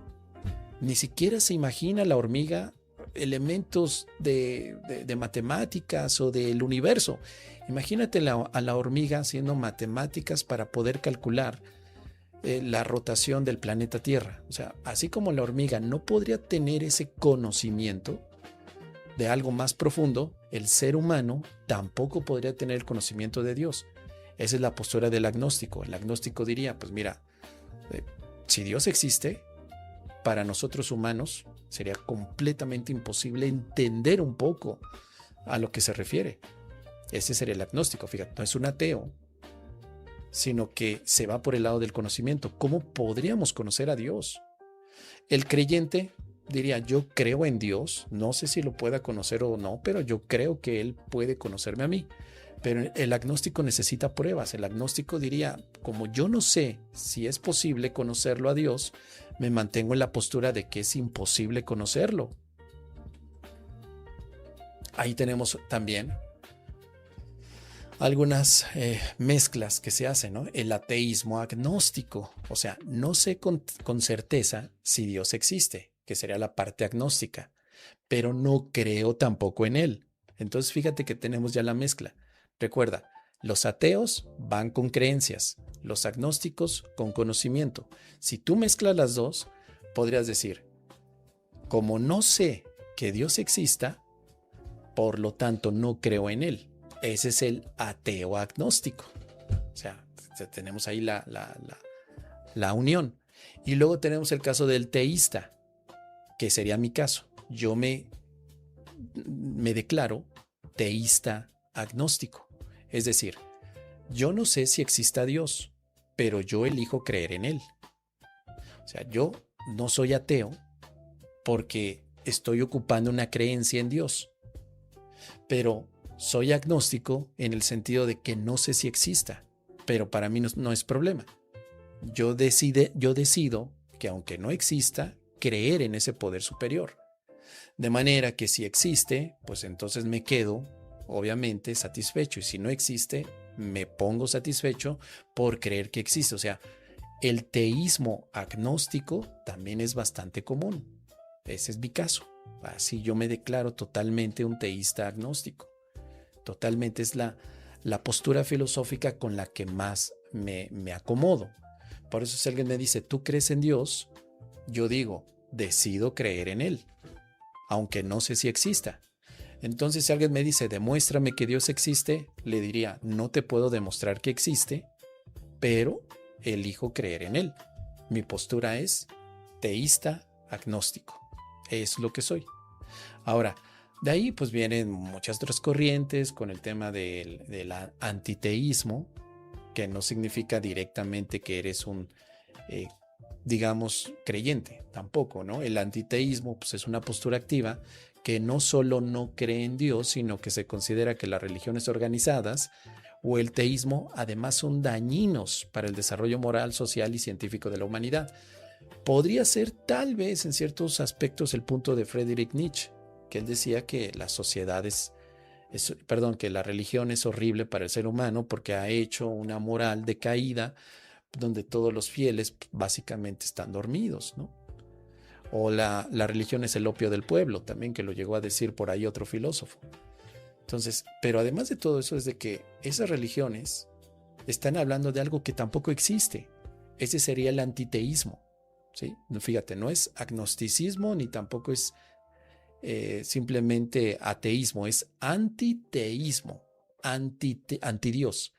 Ni siquiera se imagina la hormiga elementos de matemáticas o del universo. Imagínate a la hormiga haciendo matemáticas para poder calcular la rotación del planeta Tierra. O sea, así como la hormiga no podría tener ese conocimiento de algo más profundo, el ser humano tampoco podría tener el conocimiento de Dios. Esa es la postura del agnóstico. El agnóstico diría, pues mira, si Dios existe, para nosotros humanos sería completamente imposible entender un poco a lo que se refiere. Ese sería el agnóstico. Fíjate, no es un ateo, sino que se va por el lado del conocimiento. ¿Cómo podríamos conocer a Dios? El creyente diría, yo creo en Dios, no sé si lo pueda conocer o no, pero yo creo que Él puede conocerme a mí. Pero el agnóstico necesita pruebas. El agnóstico diría, como yo no sé si es posible conocerlo a Dios, me mantengo en la postura de que es imposible conocerlo. Ahí tenemos también algunas mezclas que se hacen, ¿no? El ateísmo agnóstico, o sea, no sé con certeza si Dios existe, que sería la parte agnóstica, pero no creo tampoco en Él. Entonces fíjate que tenemos ya la mezcla. Recuerda, los ateos van con creencias, los agnósticos con conocimiento. Si tú mezclas las dos, podrías decir, como no sé que Dios exista, por lo tanto no creo en Él. Ese es el ateo agnóstico. O sea, tenemos ahí la unión. Y luego tenemos el caso del teísta, que sería mi caso. Yo me declaro teísta agnóstico. Es decir, yo no sé si exista Dios, pero yo elijo creer en Él. O sea, yo no soy ateo porque estoy ocupando una creencia en Dios, pero soy agnóstico en el sentido de que no sé si exista, pero para mí no es problema. Yo decido que aunque no exista, creer en ese poder superior. De manera que si existe, pues entonces me quedo, obviamente, satisfecho. Y si no existe, me pongo satisfecho por creer que existe. O sea, el teísmo agnóstico también es bastante común. Ese es mi caso. Así yo me declaro totalmente un teísta agnóstico. Totalmente es la postura filosófica con la que más me acomodo. Por eso si alguien me dice, ¿tú crees en Dios? Yo digo, decido creer en Él, aunque no sé si exista. Entonces si alguien me dice, demuéstrame que Dios existe, le diría, no te puedo demostrar que existe, pero elijo creer en Él. Mi postura es teísta agnóstico. Es lo que soy. Ahora, de ahí pues vienen muchas otras corrientes con el tema del antiteísmo, que no significa directamente que eres un, digamos, creyente, tampoco, ¿no? El antiteísmo pues es una postura activa que no solo no cree en Dios, sino que se considera que las religiones organizadas o el teísmo además son dañinos para el desarrollo moral, social y científico de la humanidad. Podría ser tal vez en ciertos aspectos el punto de Friedrich Nietzsche, que él decía que que la religión es horrible para el ser humano porque ha hecho una moral decaída donde todos los fieles básicamente están dormidos, ¿no? O la religión es el opio del pueblo, también, que lo llegó a decir por ahí otro filósofo. Entonces, pero además de todo eso es de que esas religiones están hablando de algo que tampoco existe. Ese sería el antiteísmo, ¿sí? Fíjate, no es agnosticismo ni tampoco es simplemente ateísmo, es antiteísmo, antidios.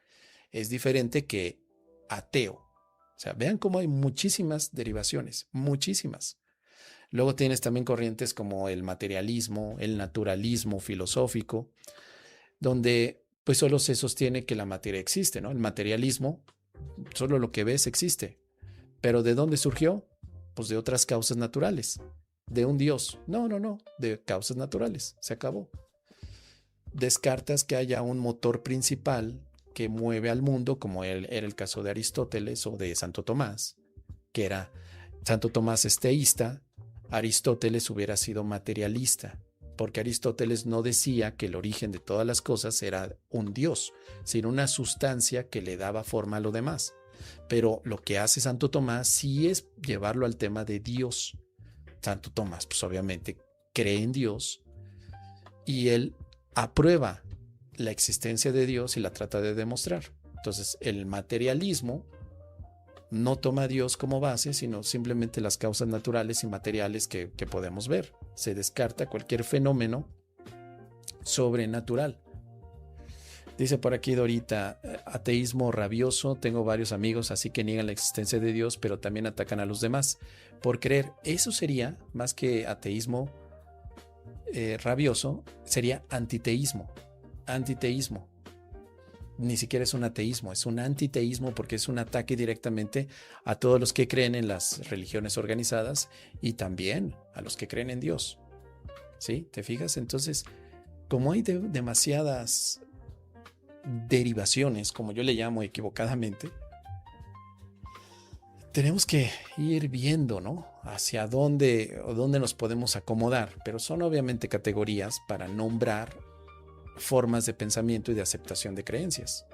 Es diferente que ateo. O sea, vean cómo hay muchísimas derivaciones, muchísimas. Luego tienes también corrientes como el materialismo, el naturalismo filosófico, donde pues solo se sostiene que la materia existe, ¿no? El materialismo, solo lo que ves existe. ¿Pero de dónde surgió? Pues de otras causas naturales. ¿De un Dios? No, de causas naturales. Se acabó. Descartas que haya un motor principal que mueve al mundo, como era el caso de Aristóteles o de Santo Tomás, que era Santo Tomás es teísta, Aristóteles hubiera sido materialista, porque Aristóteles no decía que el origen de todas las cosas era un Dios, sino una sustancia que le daba forma a lo demás. Pero lo que hace Santo Tomás sí es llevarlo al tema de Dios. Santo Tomás, pues obviamente cree en Dios y él aprueba la existencia de Dios y la trata de demostrar. Entonces, el materialismo no toma a Dios como base, sino simplemente las causas naturales y materiales que podemos ver. Se descarta cualquier fenómeno sobrenatural. Dice por aquí Dorita, ateísmo rabioso, tengo varios amigos así que niegan la existencia de Dios, pero también atacan a los demás por creer. Eso sería, más que ateísmo rabioso, sería antiteísmo. Antiteísmo. Ni siquiera es un ateísmo, es un antiteísmo porque es un ataque directamente a todos los que creen en las religiones organizadas y también a los que creen en Dios. ¿Sí? ¿Te fijas? Entonces, como hay demasiadas derivaciones, como yo le llamo equivocadamente, tenemos que ir viendo, ¿no? Hacia dónde nos podemos acomodar, pero son obviamente categorías para nombrar formas de pensamiento y de aceptación de creencias.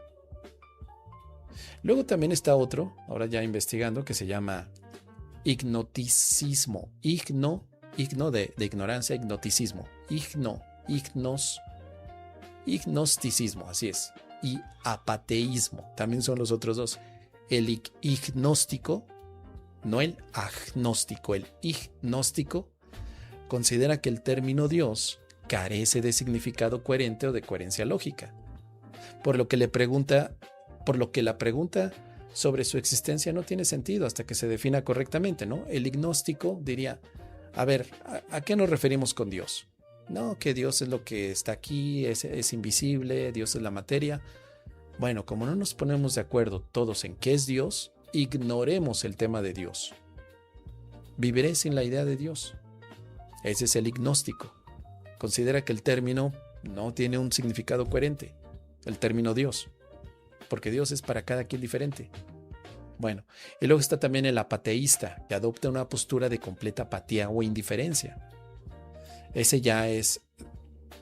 Luego también está otro, ahora ya investigando, que se llama ignoticismo. Igno de ignorancia, ignoticismo. Ignosticismo, así es. Y apateísmo, también son los otros dos. El ignóstico, no el agnóstico, el ignóstico considera que el término Dios carece de significado coherente o de coherencia lógica, por lo que la pregunta sobre su existencia no tiene sentido hasta que se defina correctamente, ¿no? El ignóstico diría, a ver, ¿a qué nos referimos con Dios? No, que Dios es lo que está aquí, es invisible, Dios es la materia. Bueno, como no nos ponemos de acuerdo todos en qué es Dios, ignoremos el tema de Dios. Viviré sin la idea de Dios. Ese es el ignóstico. Considera que el término no tiene un significado coherente, el término Dios, porque Dios es para cada quien diferente. Bueno, y luego está también el apateísta, que adopta una postura de completa apatía o indiferencia. Ese ya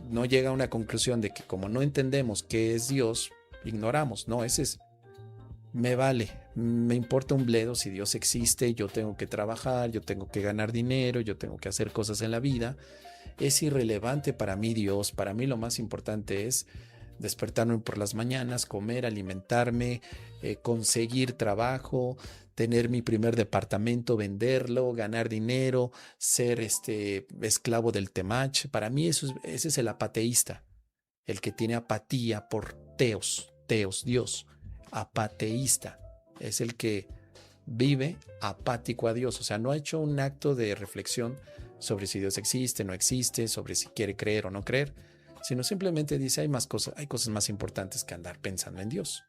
no llega a una conclusión de que como no entendemos qué es Dios, ignoramos. No, ese es, me vale, me importa un bledo si Dios existe, yo tengo que trabajar, yo tengo que ganar dinero, yo tengo que hacer cosas en la vida. Es irrelevante para mí Dios, para mí lo más importante es despertarme por las mañanas, comer, alimentarme, conseguir trabajo, tener mi primer departamento, venderlo, ganar dinero, ser esclavo del temach. Para mí ese es el apateísta, el que tiene apatía por Dios. Apateísta es el que vive apático a Dios, o sea, no ha hecho un acto de reflexión sobre si Dios existe, no existe, sobre si quiere creer o no creer, sino simplemente dice hay cosas más importantes que andar pensando en Dios.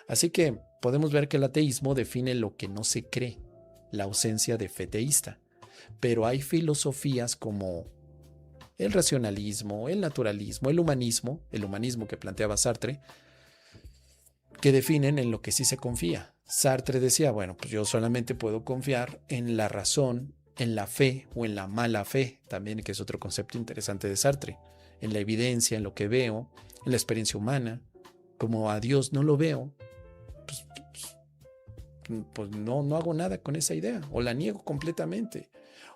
Así que podemos ver que el ateísmo define lo que no se cree, la ausencia de fe teísta, pero hay filosofías como el racionalismo, el naturalismo, el humanismo que planteaba Sartre, que definen en lo que sí se confía. Sartre decía, bueno, pues yo solamente puedo confiar en la razón, en la fe o en la mala fe, también, que es otro concepto interesante de Sartre, en la evidencia, en lo que veo, en la experiencia humana. Como a Dios no lo veo, pues no hago nada con esa idea, o la niego completamente,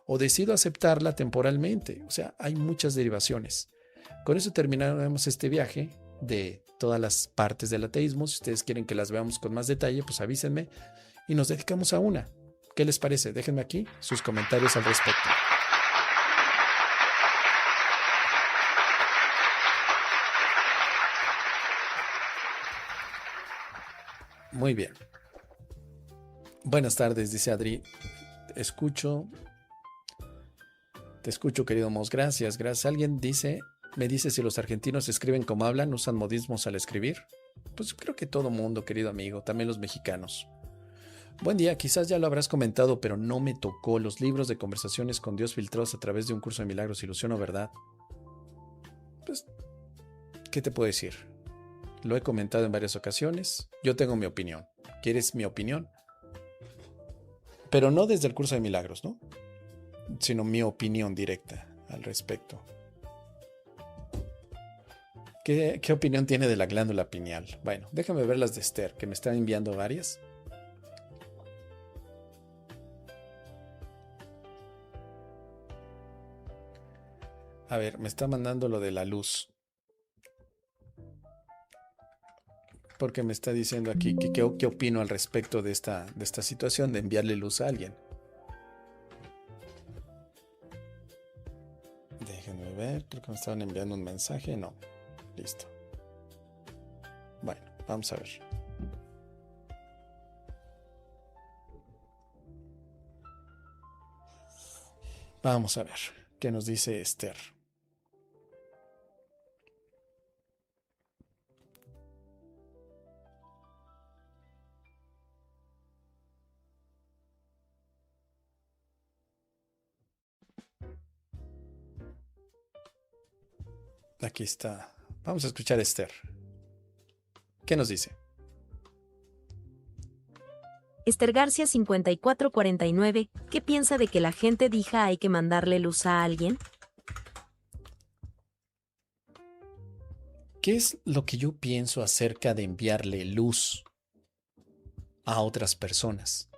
o decido aceptarla temporalmente. O sea, hay muchas derivaciones. Con eso terminaremos este viaje de todas las partes del ateísmo. Si ustedes quieren que las veamos con más detalle, pues avísenme y nos dedicamos a una. ¿Qué les parece? Déjenme aquí sus comentarios al respecto. Muy bien. Buenas tardes, dice Adri. Te escucho, querido Mos. Gracias. Alguien me dice si los argentinos escriben como hablan, usan modismos al escribir. Pues creo que todo mundo, querido amigo, también los mexicanos. Buen día, quizás ya lo habrás comentado, pero no me tocó los libros de conversaciones con Dios filtrados a través de un curso de milagros, ilusión o verdad. Pues, ¿qué te puedo decir? Lo he comentado en varias ocasiones. Yo tengo mi opinión. ¿Quieres mi opinión? Pero no desde el curso de milagros, ¿no? sino mi opinión directa al respecto. ¿Qué opinión tiene de la glándula pineal? Bueno, déjame ver las de Esther, que me está enviando varias. A ver, me está mandando lo de la luz. Porque me está diciendo aquí que qué opino al respecto de esta situación de enviarle luz a alguien. Déjenme ver, creo que me estaban enviando un mensaje. No, listo. Bueno, vamos a ver. Vamos a ver qué nos dice Esther. Aquí está. Vamos a escuchar a Esther. ¿Qué nos dice? Esther García 5449, ¿qué piensa de que la gente diga hay que mandarle luz a alguien? ¿Qué es lo que yo pienso acerca de enviarle luz a otras personas?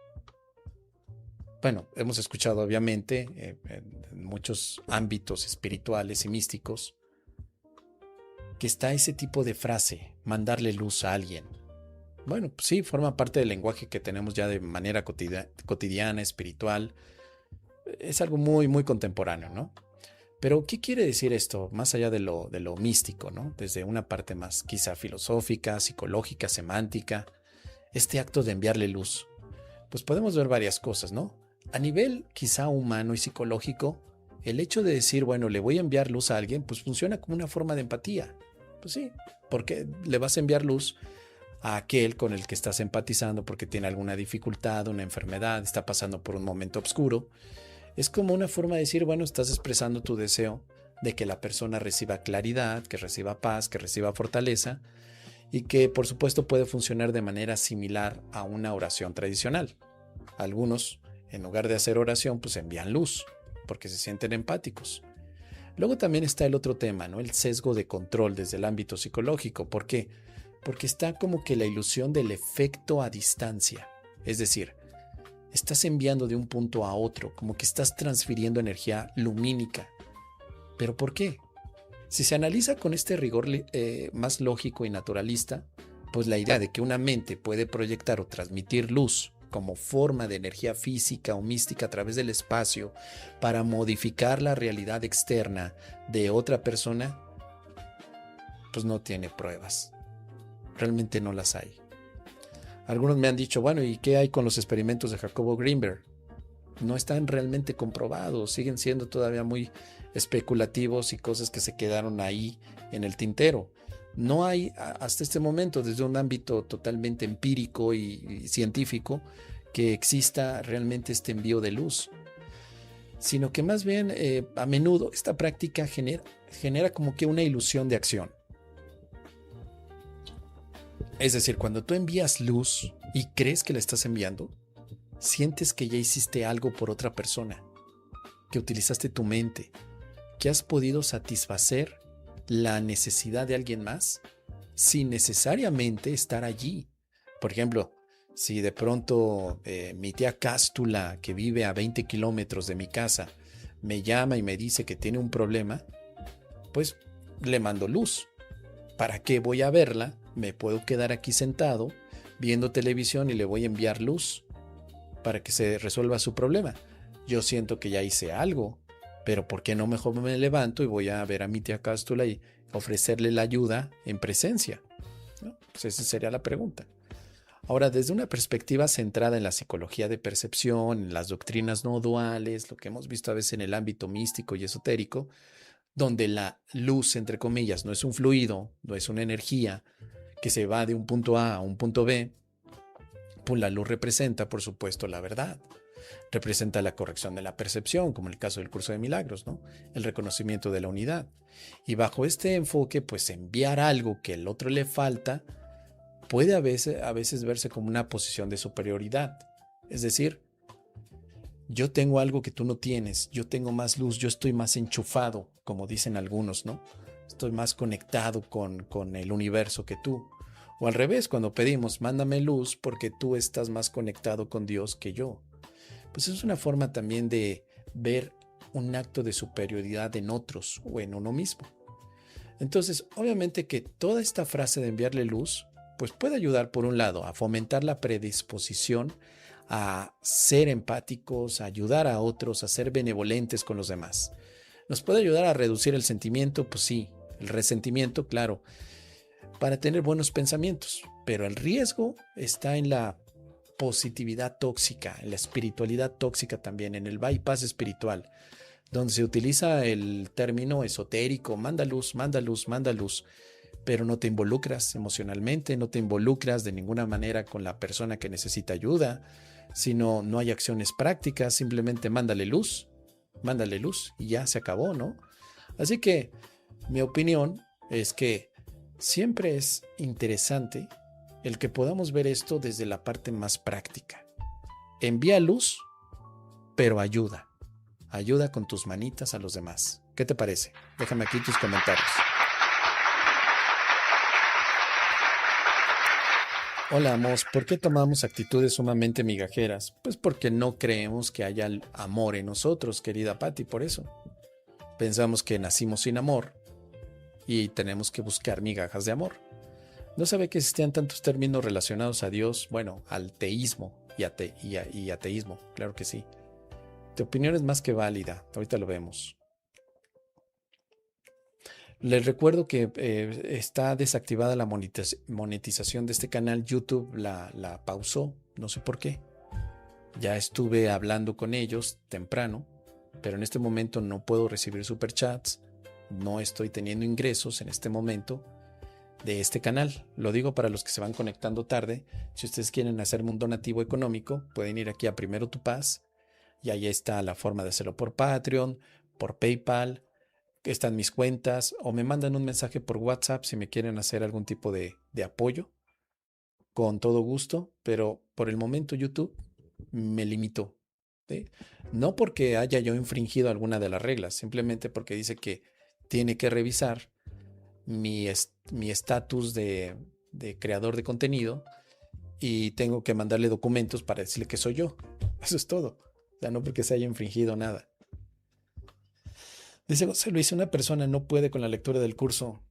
Bueno, hemos escuchado obviamente en muchos ámbitos espirituales y místicos que está ese tipo de frase, mandarle luz a alguien. Bueno, pues sí, forma parte del lenguaje que tenemos ya de manera cotidiana, espiritual. Es algo muy, muy contemporáneo, ¿no? Pero, ¿qué quiere decir esto? Más allá de lo místico, ¿no? Desde una parte más quizá filosófica, psicológica, semántica, este acto de enviarle luz. Pues podemos ver varias cosas, ¿no? A nivel quizá humano y psicológico, el hecho de decir, bueno, le voy a enviar luz a alguien, pues funciona como una forma de empatía. Pues sí, porque le vas a enviar luz a aquel con el que estás empatizando porque tiene alguna dificultad, una enfermedad, está pasando por un momento oscuro. Es como una forma de decir, bueno, estás expresando tu deseo de que la persona reciba claridad, que reciba paz, que reciba fortaleza y que por supuesto puede funcionar de manera similar a una oración tradicional. Algunos, en lugar de hacer oración, pues envían luz porque se sienten empáticos. Luego también está el otro tema, ¿no? El sesgo de control desde el ámbito psicológico. ¿Por qué? Porque está como que la ilusión del efecto a distancia. Es decir, estás enviando de un punto a otro, como que estás transfiriendo energía lumínica. ¿Pero por qué? Si se analiza con este rigor más lógico y naturalista, pues la idea de que una mente puede proyectar o transmitir luz como forma de energía física o mística a través del espacio para modificar la realidad externa de otra persona, pues no tiene pruebas. Realmente no las hay. Algunos me han dicho, bueno, ¿y qué hay con los experimentos de Jacobo Greenberg? No están realmente comprobados, siguen siendo todavía muy especulativos y cosas que se quedaron ahí en el tintero. No hay hasta este momento, desde un ámbito totalmente empírico y científico, que exista realmente este envío de luz, sino que más bien a menudo esta práctica genera como que una ilusión de acción. Es decir, cuando tú envías luz y crees que la estás enviando, sientes que ya hiciste algo por otra persona, que utilizaste tu mente, que has podido satisfacer la necesidad de alguien más sin necesariamente estar allí. Por ejemplo, si de pronto mi tía Cástula, que vive a 20 kilómetros de mi casa, me llama y me dice que tiene un problema, pues le mando luz. ¿Para qué voy a verla? Me puedo quedar aquí sentado viendo televisión y le voy a enviar luz para que se resuelva su problema. Yo siento que ya hice algo, pero ¿por qué no mejor me levanto y voy a ver a mi tía Cástula y ofrecerle la ayuda en presencia? ¿No? Pues esa sería la pregunta. Ahora, desde una perspectiva centrada en la psicología de percepción, en las doctrinas no duales, lo que hemos visto a veces en el ámbito místico y esotérico, donde la luz, entre comillas, no es un fluido, no es una energía que se va de un punto A un punto B, pues la luz representa, por supuesto, la verdad. Representa la corrección de la percepción, como el caso del curso de milagros, ¿no? El reconocimiento de la unidad. Y bajo este enfoque, pues enviar algo que al otro le falta puede a veces verse como una posición de superioridad. Es decir, yo tengo algo que tú no tienes, yo tengo más luz, yo estoy más enchufado, como dicen algunos, ¿no? Estoy más conectado con el universo que tú. O al revés, cuando pedimos, mándame luz porque tú estás más conectado con Dios que yo. Pues es una forma también de ver un acto de superioridad en otros o en uno mismo. Entonces, obviamente que toda esta frase de enviarle luz, pues puede ayudar por un lado a fomentar la predisposición a ser empáticos, a ayudar a otros, a ser benevolentes con los demás. Nos puede ayudar a reducir el sentimiento, pues sí, el resentimiento, claro, para tener buenos pensamientos, pero el riesgo está en la positividad tóxica, en la espiritualidad tóxica también, en el bypass espiritual, donde se utiliza el término esotérico, manda luz, manda luz, manda luz, pero no te involucras emocionalmente, no te involucras de ninguna manera con la persona que necesita ayuda, sino no hay acciones prácticas, simplemente mándale luz y ya se acabó, ¿no? Así que mi opinión es que siempre es interesante el que podamos ver esto desde la parte más práctica. Envía luz, pero ayuda. Ayuda con tus manitas a los demás. ¿Qué te parece? Déjame aquí tus comentarios. Hola, Amos. ¿Por qué tomamos actitudes sumamente migajeras? Pues porque no creemos que haya amor en nosotros, querida Patti, por eso. Pensamos que nacimos sin amor y tenemos que buscar migajas de amor. No sabe que existían tantos términos relacionados a Dios, bueno, al teísmo y ateísmo, claro que sí. Tu opinión es más que válida, ahorita lo vemos. Les recuerdo que está desactivada la monetización de este canal. YouTube la pausó, no sé por qué. Ya estuve hablando con ellos temprano, pero en este momento no puedo recibir superchats. No estoy teniendo ingresos en este momento de este canal. Lo digo para los que se van conectando tarde. Si ustedes quieren hacerme un donativo económico, pueden ir aquí a Primero Tu Paz. Y ahí está la forma de hacerlo por Patreon, por PayPal, están mis cuentas, o me mandan un mensaje por WhatsApp si me quieren hacer algún tipo de apoyo, con todo gusto, pero por el momento YouTube me limitó, ¿sí? No porque haya yo infringido alguna de las reglas, simplemente porque dice que tiene que revisar mi estatus de creador de contenido y tengo que mandarle documentos para decirle que soy yo. Eso es todo. O sea, no porque se haya infringido nada. Dice José Luis, una persona no puede con la lectura del curso.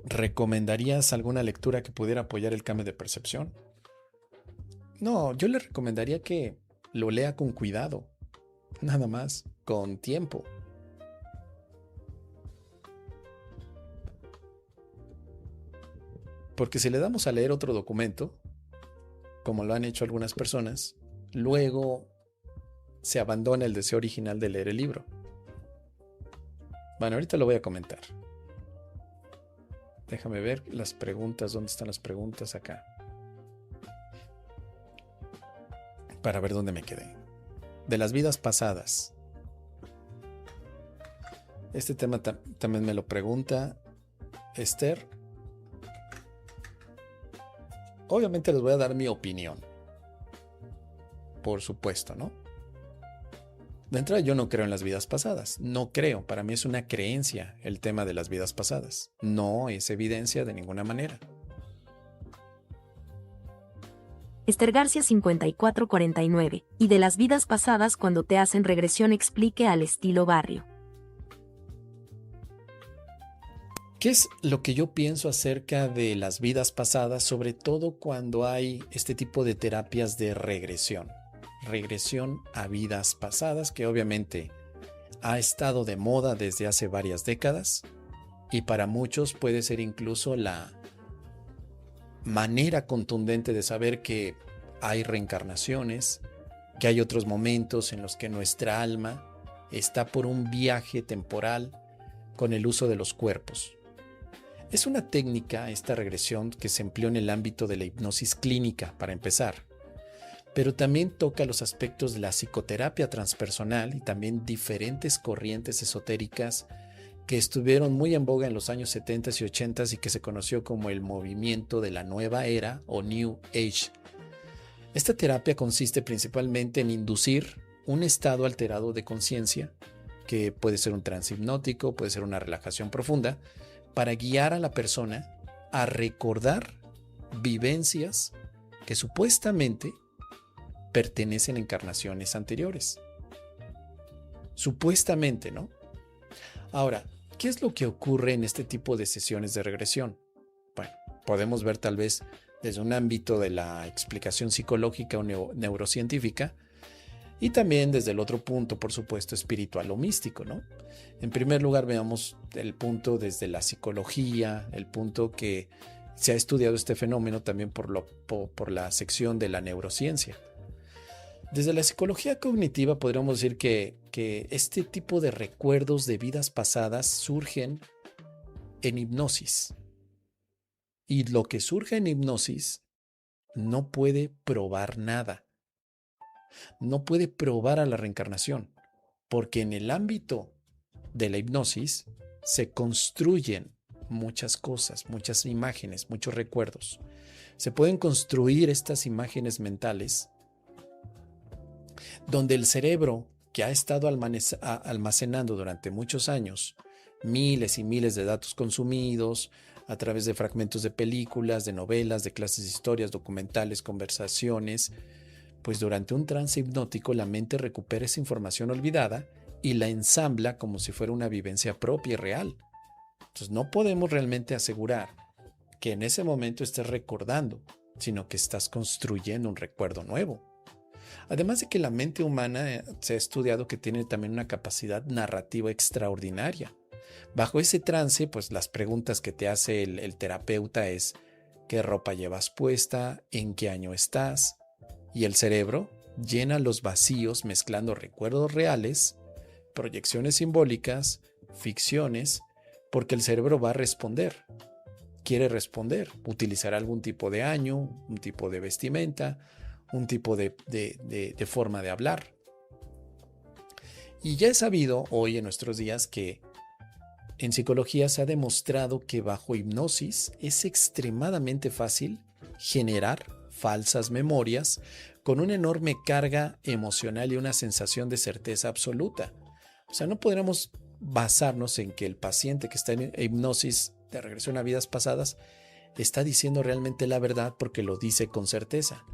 ¿Recomendarías alguna lectura que pudiera apoyar el cambio de percepción? No, yo le recomendaría que lo lea con cuidado, nada más, con tiempo. Porque si le damos a leer otro documento, como lo han hecho algunas personas, luego se abandona el deseo original de leer el libro. Bueno, ahorita lo voy a comentar. Déjame ver las preguntas. ¿Dónde están las preguntas? Acá. Para ver dónde me quedé. De las vidas pasadas. Este tema también me lo pregunta Esther. Obviamente les voy a dar mi opinión. Por supuesto, ¿no? De entrada, yo no creo en las vidas pasadas. No creo. Para mí es una creencia el tema de las vidas pasadas. No es evidencia de ninguna manera. Esther García 5449. Y de las vidas pasadas cuando te hacen regresión explique al estilo barrio. ¿Qué es lo que yo pienso acerca de las vidas pasadas, sobre todo cuando hay este tipo de terapias de regresión? Regresión a vidas pasadas, que obviamente ha estado de moda desde hace varias décadas y para muchos puede ser incluso la manera contundente de saber que hay reencarnaciones, que hay otros momentos en los que nuestra alma está por un viaje temporal con el uso de los cuerpos. Es una técnica, esta regresión, que se empleó en el ámbito de la hipnosis clínica, para empezar, pero también toca los aspectos de la psicoterapia transpersonal y también diferentes corrientes esotéricas que estuvieron muy en boga en los años 70 y 80 y que se conoció como el movimiento de la nueva era o New Age. Esta terapia consiste principalmente en inducir un estado alterado de conciencia, que puede ser un trance hipnótico, puede ser una relajación profunda, para guiar a la persona a recordar vivencias que supuestamente pertenecen a encarnaciones anteriores. Supuestamente, ¿no? Ahora, ¿qué es lo que ocurre en este tipo de sesiones de regresión? Bueno, podemos ver tal vez desde un ámbito de la explicación psicológica o neurocientífica, y también desde el otro punto, por supuesto, espiritual o místico, ¿no? En primer lugar, veamos el punto desde la psicología, el punto que se ha estudiado este fenómeno también por la sección de la neurociencia. Desde la psicología cognitiva podríamos decir que este tipo de recuerdos de vidas pasadas surgen en hipnosis. Y lo que surge en hipnosis no puede probar nada. No puede probar a la reencarnación, porque en el ámbito de la hipnosis se construyen muchas cosas, muchas imágenes, muchos recuerdos. Se pueden construir estas imágenes mentales donde el cerebro, que ha estado almacenando durante muchos años miles y miles de datos consumidos a través de fragmentos de películas, de novelas, de clases de historias, documentales, conversaciones, pues durante un trance hipnótico la mente recupera esa información olvidada y la ensambla como si fuera una vivencia propia y real. Entonces no podemos realmente asegurar que en ese momento estés recordando, sino que estás construyendo un recuerdo nuevo. Además de que la mente humana se ha estudiado que tiene también una capacidad narrativa extraordinaria. Bajo ese trance, pues las preguntas que te hace el terapeuta es: ¿qué ropa llevas puesta? ¿En qué año estás? Y el cerebro llena los vacíos mezclando recuerdos reales, proyecciones simbólicas, ficciones, porque el cerebro va a responder. Quiere responder, utilizar algún tipo de año, un tipo de vestimenta, un tipo de forma de hablar. Y ya es sabido hoy en nuestros días que en psicología se ha demostrado que bajo hipnosis es extremadamente fácil generar falsas memorias con una enorme carga emocional y una sensación de certeza absoluta. O sea, no podríamos basarnos en que el paciente que está en hipnosis de regresión a vidas pasadas está diciendo realmente la verdad porque lo dice con certeza.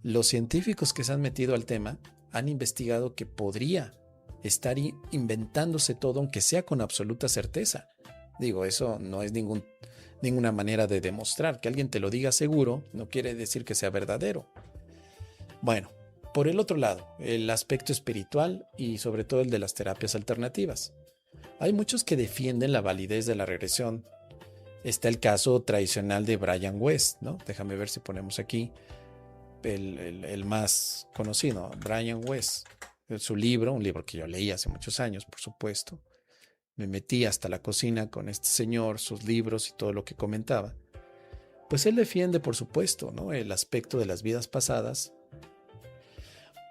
Los científicos que se han metido al tema han investigado que podría estar inventándose todo, aunque sea con absoluta certeza. Digo, eso no es ninguna manera de demostrar. Que alguien te lo diga seguro no quiere decir que sea verdadero. Bueno, por el otro lado, el aspecto espiritual y sobre todo el de las terapias alternativas. Hay muchos que defienden la validez de la regresión. Está el caso tradicional de Brian West, ¿no? Déjame ver si ponemos aquí el más conocido, Brian West. Su libro, un libro que yo leí hace muchos años, por supuesto. Me metí hasta la cocina con este señor, sus libros y todo lo que comentaba. Pues él defiende, por supuesto, ¿no?, el aspecto de las vidas pasadas,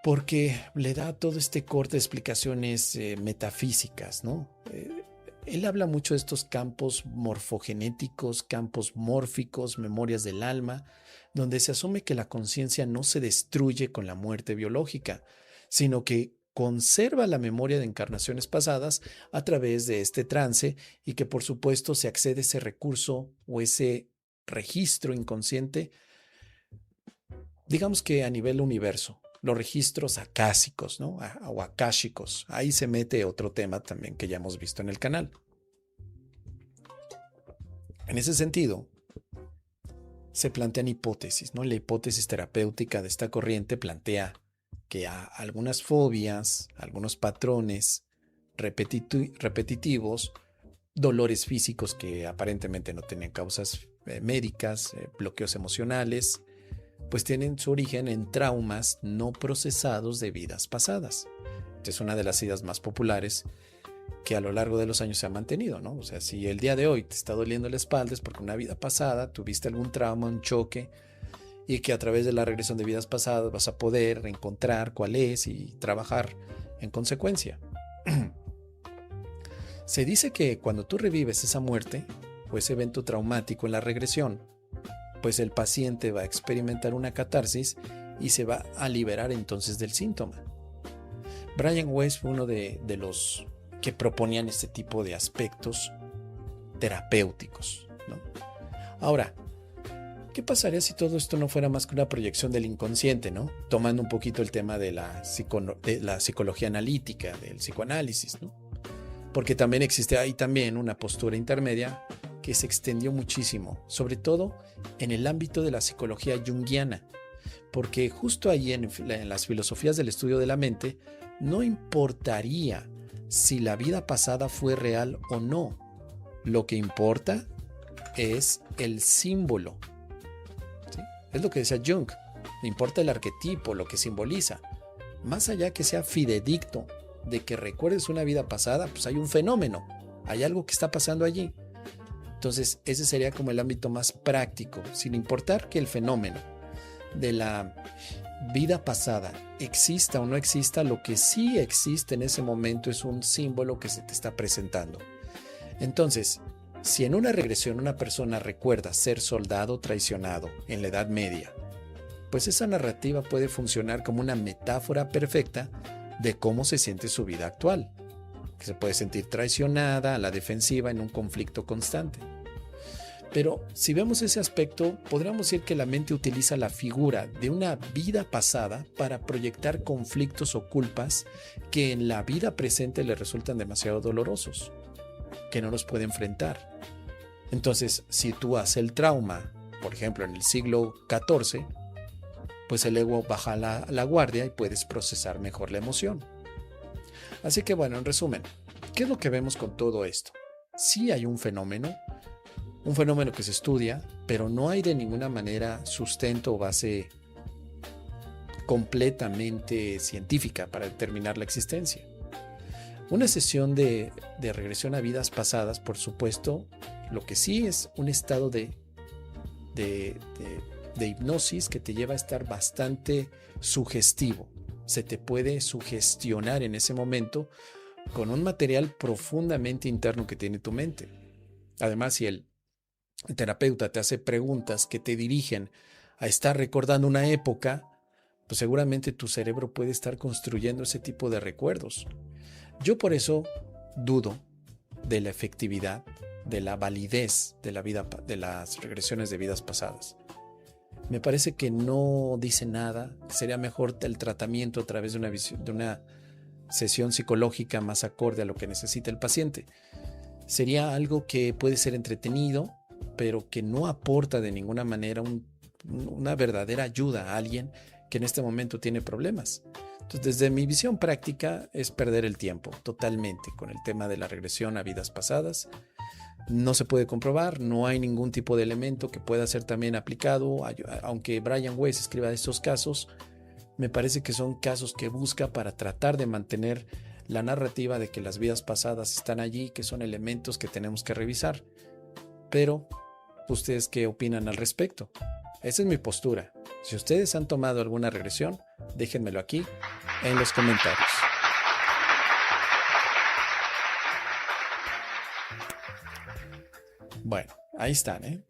porque le da todo este corte de explicaciones metafísicas, ¿no? Él habla mucho de estos campos morfogenéticos, campos mórficos, memorias del alma, donde se asume que la conciencia no se destruye con la muerte biológica, sino que conserva la memoria de encarnaciones pasadas a través de este trance y que por supuesto se accede a ese recurso o ese registro inconsciente, digamos que a nivel universo, los registros acásicos, ¿no?, o akáshicos. Ahí se mete otro tema también que ya hemos visto en el canal. En ese sentido, se plantean hipótesis, ¿no? La hipótesis terapéutica de esta corriente plantea que algunas fobias, algunos patrones repetitivos, dolores físicos que aparentemente no tienen causas médicas, bloqueos emocionales, pues tienen su origen en traumas no procesados de vidas pasadas. Esta es una de las ideas más populares que a lo largo de los años se ha mantenido, ¿no? O sea, si el día de hoy te está doliendo la espalda es porque una vida pasada tuviste algún trauma, un choque, y que a través de la regresión de vidas pasadas vas a poder encontrar cuál es y trabajar en consecuencia. Se dice que cuando tú revives esa muerte o ese evento traumático en la regresión, pues el paciente va a experimentar una catarsis y se va a liberar entonces del síntoma. Brian Weiss fue uno de los que proponían este tipo de aspectos terapéuticos, ¿no? Ahora, ¿qué pasaría si todo esto no fuera más que una proyección del inconsciente, ¿no? Tomando un poquito el tema de la psicología analítica, del psicoanálisis, ¿no? Porque también existe ahí también una postura intermedia que se extendió muchísimo, sobre todo en el ámbito de la psicología junguiana, porque justo ahí en las filosofías del estudio de la mente no importaría si la vida pasada fue real o no. Lo que importa es el símbolo, ¿sí? Es lo que decía Jung, importa el arquetipo, lo que simboliza. Más allá que sea fidedigno de que recuerdes una vida pasada, pues hay un fenómeno, hay algo que está pasando allí. Entonces ese sería como el ámbito más práctico, sin importar que el fenómeno de la vida pasada exista o no exista, lo que sí existe en ese momento es un símbolo que se te está presentando. Entonces, si en una regresión una persona recuerda ser soldado traicionado en la Edad Media, pues esa narrativa puede funcionar como una metáfora perfecta de cómo se siente su vida actual, que se puede sentir traicionada, a la defensiva, en un conflicto constante. Pero si vemos ese aspecto, podríamos decir que la mente utiliza la figura de una vida pasada para proyectar conflictos o culpas que en la vida presente le resultan demasiado dolorosos, que no los puede enfrentar. Entonces, si tú haces el trauma, por ejemplo, en el siglo XIV, pues el ego baja la guardia y puedes procesar mejor la emoción. Así que bueno, en resumen, ¿qué es lo que vemos con todo esto? Sí hay un fenómeno que se estudia, pero no hay de ninguna manera sustento o base completamente científica para determinar la existencia. Una sesión de regresión a vidas pasadas, por supuesto, lo que sí es un estado de hipnosis que te lleva a estar bastante sugestivo. Se te puede sugestionar en ese momento con un material profundamente interno que tiene tu mente. Además, si el terapeuta te hace preguntas que te dirigen a estar recordando una época, pues seguramente tu cerebro puede estar construyendo ese tipo de recuerdos. Yo por eso dudo de la efectividad, de la validez de las regresiones de vidas pasadas. Me parece que no dice nada. Sería mejor el tratamiento a través de una sesión psicológica más acorde a lo que necesita el paciente. Sería algo que puede ser entretenido, pero que no aporta de ninguna manera una verdadera ayuda a alguien que en este momento tiene problemas. Entonces, desde mi visión práctica es perder el tiempo totalmente con el tema de la regresión a vidas pasadas. No se puede comprobar, no hay ningún tipo de elemento que pueda ser también aplicado, aunque Brian Weiss escriba de estos casos. Me parece que son casos que busca para tratar de mantener la narrativa de que las vidas pasadas están allí, que son elementos que tenemos que revisar. Pero, ¿ustedes qué opinan al respecto? Esa es mi postura. Si ustedes han tomado alguna regresión, déjenmelo aquí en los comentarios. Bueno, ahí están, ¿eh?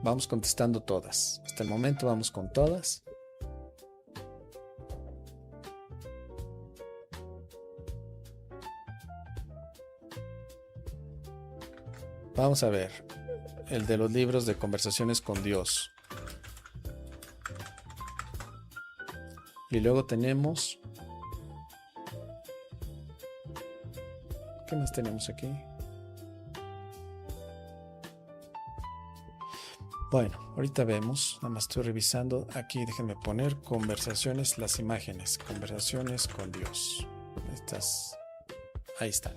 Vamos contestando todas. Hasta el momento vamos con todas. Vamos a ver. El de los libros de conversaciones con Dios. Y luego tenemos... ¿Qué más tenemos aquí? Bueno, ahorita vemos. Nada más estoy revisando. Aquí déjenme poner conversaciones, las imágenes. Conversaciones con Dios. Estas... Ahí están.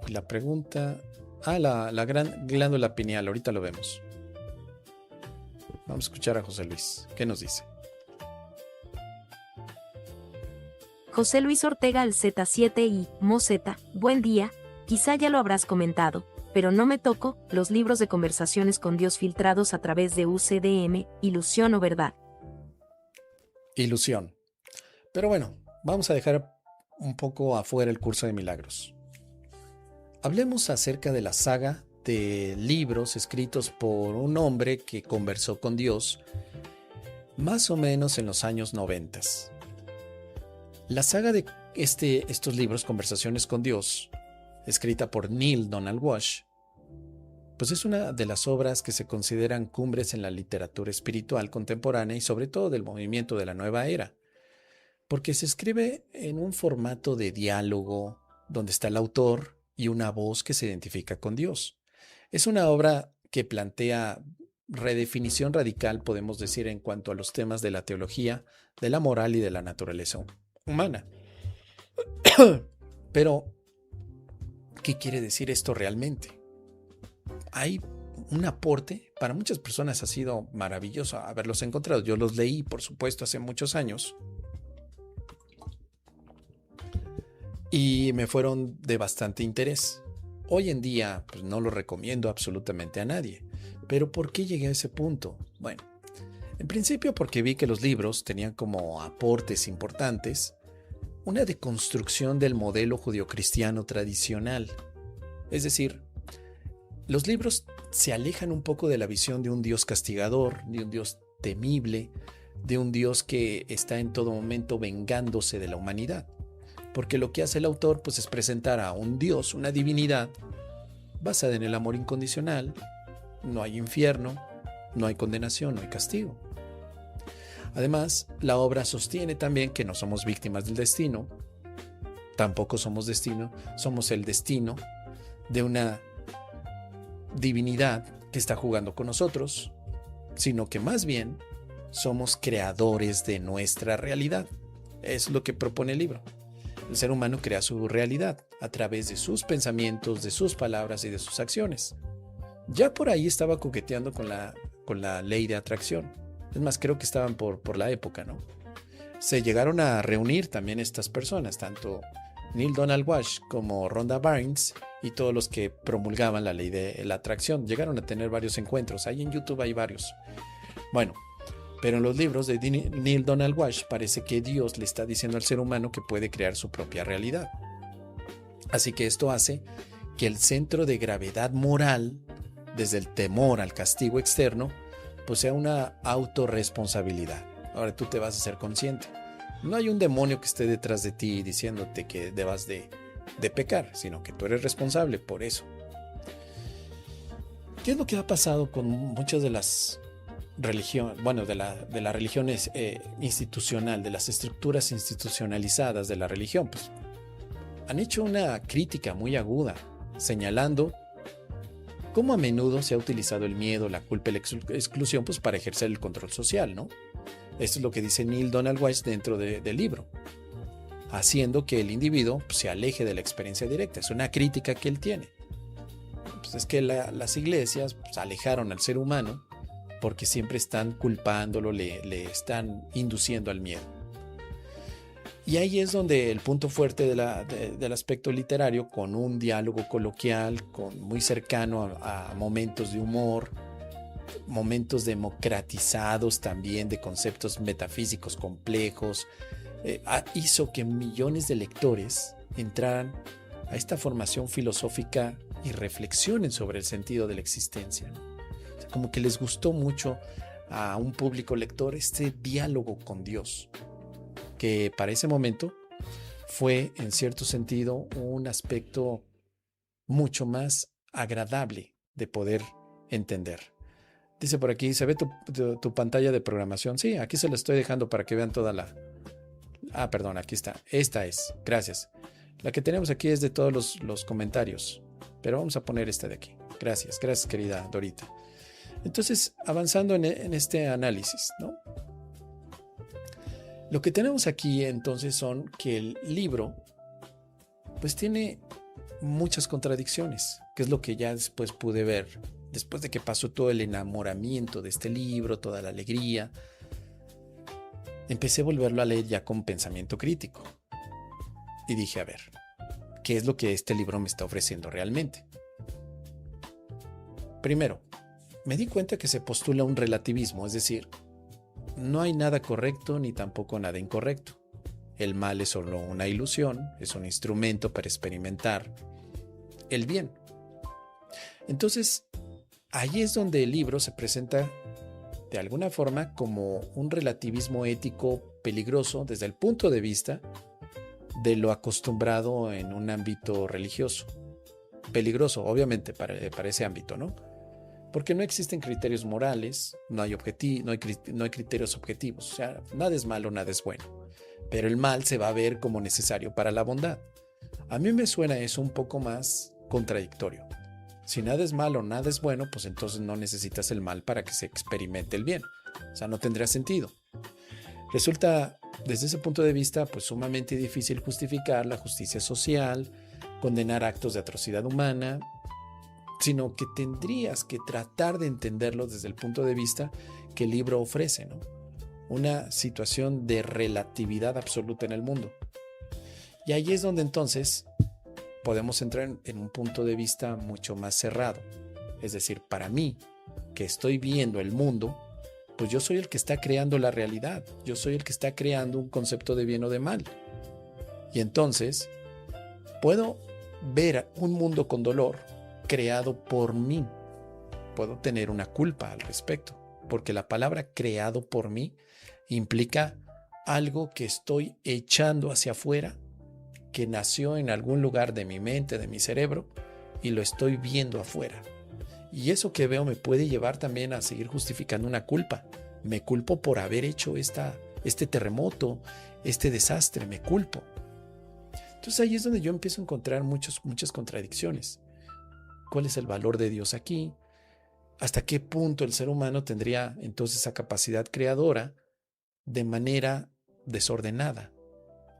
Y la pregunta... la gran glándula pineal. Ahorita lo vemos. Vamos a escuchar a José Luis. ¿Qué nos dice? José Luis Ortega al Z7 y Mozeta, buen día, quizá ya lo habrás comentado, pero no me toco los libros de conversaciones con Dios filtrados a través de UCDM, ilusión o verdad. Ilusión. Pero bueno, vamos a dejar un poco afuera el curso de milagros. Hablemos acerca de la saga de libros escritos por un hombre que conversó con Dios más o menos en los años 90. La saga de estos libros, Conversaciones con Dios, escrita por Neale Donald Walsch, pues es una de las obras que se consideran cumbres en la literatura espiritual contemporánea y sobre todo del movimiento de la nueva era, porque se escribe en un formato de diálogo donde está el autor y una voz que se identifica con Dios. Es una obra que plantea redefinición radical, podemos decir, en cuanto a los temas de la teología, de la moral y de la naturaleza humana. Pero, ¿qué quiere decir esto realmente? Hay un aporte, para muchas personas ha sido maravilloso haberlos encontrado. Yo los leí, por supuesto, hace muchos años y me fueron de bastante interés. Hoy en día, pues, no lo recomiendo absolutamente a nadie. ¿Pero por qué llegué a ese punto? Bueno, en principio porque vi que los libros tenían como aportes importantes una deconstrucción del modelo judeocristiano tradicional. Es decir, los libros se alejan un poco de la visión de un Dios castigador, de un Dios temible, de un Dios que está en todo momento vengándose de la humanidad. Porque lo que hace el autor, pues, es presentar a un Dios, una divinidad, basada en el amor incondicional. No hay infierno, no hay condenación, no hay castigo. Además, la obra sostiene también que no somos víctimas del destino, tampoco somos el destino de una divinidad que está jugando con nosotros, sino que más bien somos creadores de nuestra realidad. Es lo que propone el libro. El ser humano crea su realidad a través de sus pensamientos, de sus palabras y de sus acciones. Ya por ahí estaba coqueteando con la ley de atracción. Es más, creo que estaban por la época, ¿no? Se llegaron a reunir también estas personas, tanto Neale Donald Walsch como Rhonda Byrne y todos los que promulgaban la ley de la atracción. Llegaron a tener varios encuentros. Ahí en YouTube hay varios. Bueno, pero en los libros de Neale Donald Walsch parece que Dios le está diciendo al ser humano que puede crear su propia realidad. Así que esto hace que el centro de gravedad moral, desde el temor al castigo externo, pues sea una autorresponsabilidad. Ahora tú te vas a ser consciente. No hay un demonio que esté detrás de ti diciéndote que debas de pecar, sino que tú eres responsable por eso. ¿Qué es lo que ha pasado con muchas de las religiones, de la religión institucional, de las estructuras institucionalizadas de la religión? Pues han hecho una crítica muy aguda, señalando cómo a menudo se ha utilizado el miedo, la culpa y la exclusión, pues, para ejercer el control social, ¿no? Esto es lo que dice Neale Donald Walsch dentro del libro, haciendo que el individuo, pues, se aleje de la experiencia directa. Es una crítica que él tiene. Pues es que las iglesias, pues, alejaron al ser humano porque siempre están culpándolo, le están induciendo al miedo. Y ahí es donde el punto fuerte del aspecto literario, con un diálogo coloquial, muy cercano a momentos de humor, momentos democratizados también de conceptos metafísicos complejos, hizo que millones de lectores entraran a esta formación filosófica y reflexionen sobre el sentido de la existencia, ¿no? O sea, como que les gustó mucho a un público lector este diálogo con Dios, que para ese momento fue, en cierto sentido, un aspecto mucho más agradable de poder entender. Dice por aquí, ¿se ve tu pantalla de programación? Sí, aquí se la estoy dejando para que vean toda la... perdón, aquí está. Esta es, gracias. La que tenemos aquí es de todos los comentarios, pero vamos a poner esta de aquí. Gracias, querida Dorita. Entonces, avanzando en este análisis, ¿no? Lo que tenemos aquí entonces son que el libro pues tiene muchas contradicciones, que es lo que ya después pude ver, después de que pasó todo el enamoramiento de este libro, toda la alegría. Empecé a volverlo a leer ya con pensamiento crítico y dije, a ver, ¿qué es lo que este libro me está ofreciendo realmente? Primero, me di cuenta que se postula un relativismo, es decir, no hay nada correcto ni tampoco nada incorrecto. El mal es solo una ilusión, es un instrumento para experimentar el bien. Entonces, ahí es donde el libro se presenta de alguna forma como un relativismo ético peligroso desde el punto de vista de lo acostumbrado en un ámbito religioso. Peligroso, obviamente, para ese ámbito, ¿no? Porque no existen criterios morales, no hay criterios objetivos, o sea, nada es malo, nada es bueno, pero el mal se va a ver como necesario para la bondad. A mí me suena eso un poco más contradictorio. Si nada es malo, nada es bueno, pues entonces no necesitas el mal para que se experimente el bien. O sea, no tendría sentido. Resulta, desde ese punto de vista, pues sumamente difícil justificar la justicia social, condenar actos de atrocidad humana, sino que tendrías que tratar de entenderlo desde el punto de vista que el libro ofrece, ¿no? Una situación de relatividad absoluta en el mundo. Y ahí es donde entonces podemos entrar en un punto de vista mucho más cerrado. Es decir, para mí, que estoy viendo el mundo, pues yo soy el que está creando la realidad. Yo soy el que está creando un concepto de bien o de mal. Y entonces, puedo ver un mundo con dolor creado por mí. Puedo tener una culpa al respecto, porque la palabra creado por mí implica algo que estoy echando hacia afuera, que nació en algún lugar de mi mente, de mi cerebro, y lo estoy viendo afuera. Y eso que veo me puede llevar también a seguir justificando una culpa. Me culpo por haber hecho este terremoto, este desastre, me culpo. Entonces ahí es donde yo empiezo a encontrar muchas contradicciones. ¿Cuál es el valor de Dios aquí? ¿Hasta qué punto el ser humano tendría entonces esa capacidad creadora de manera desordenada?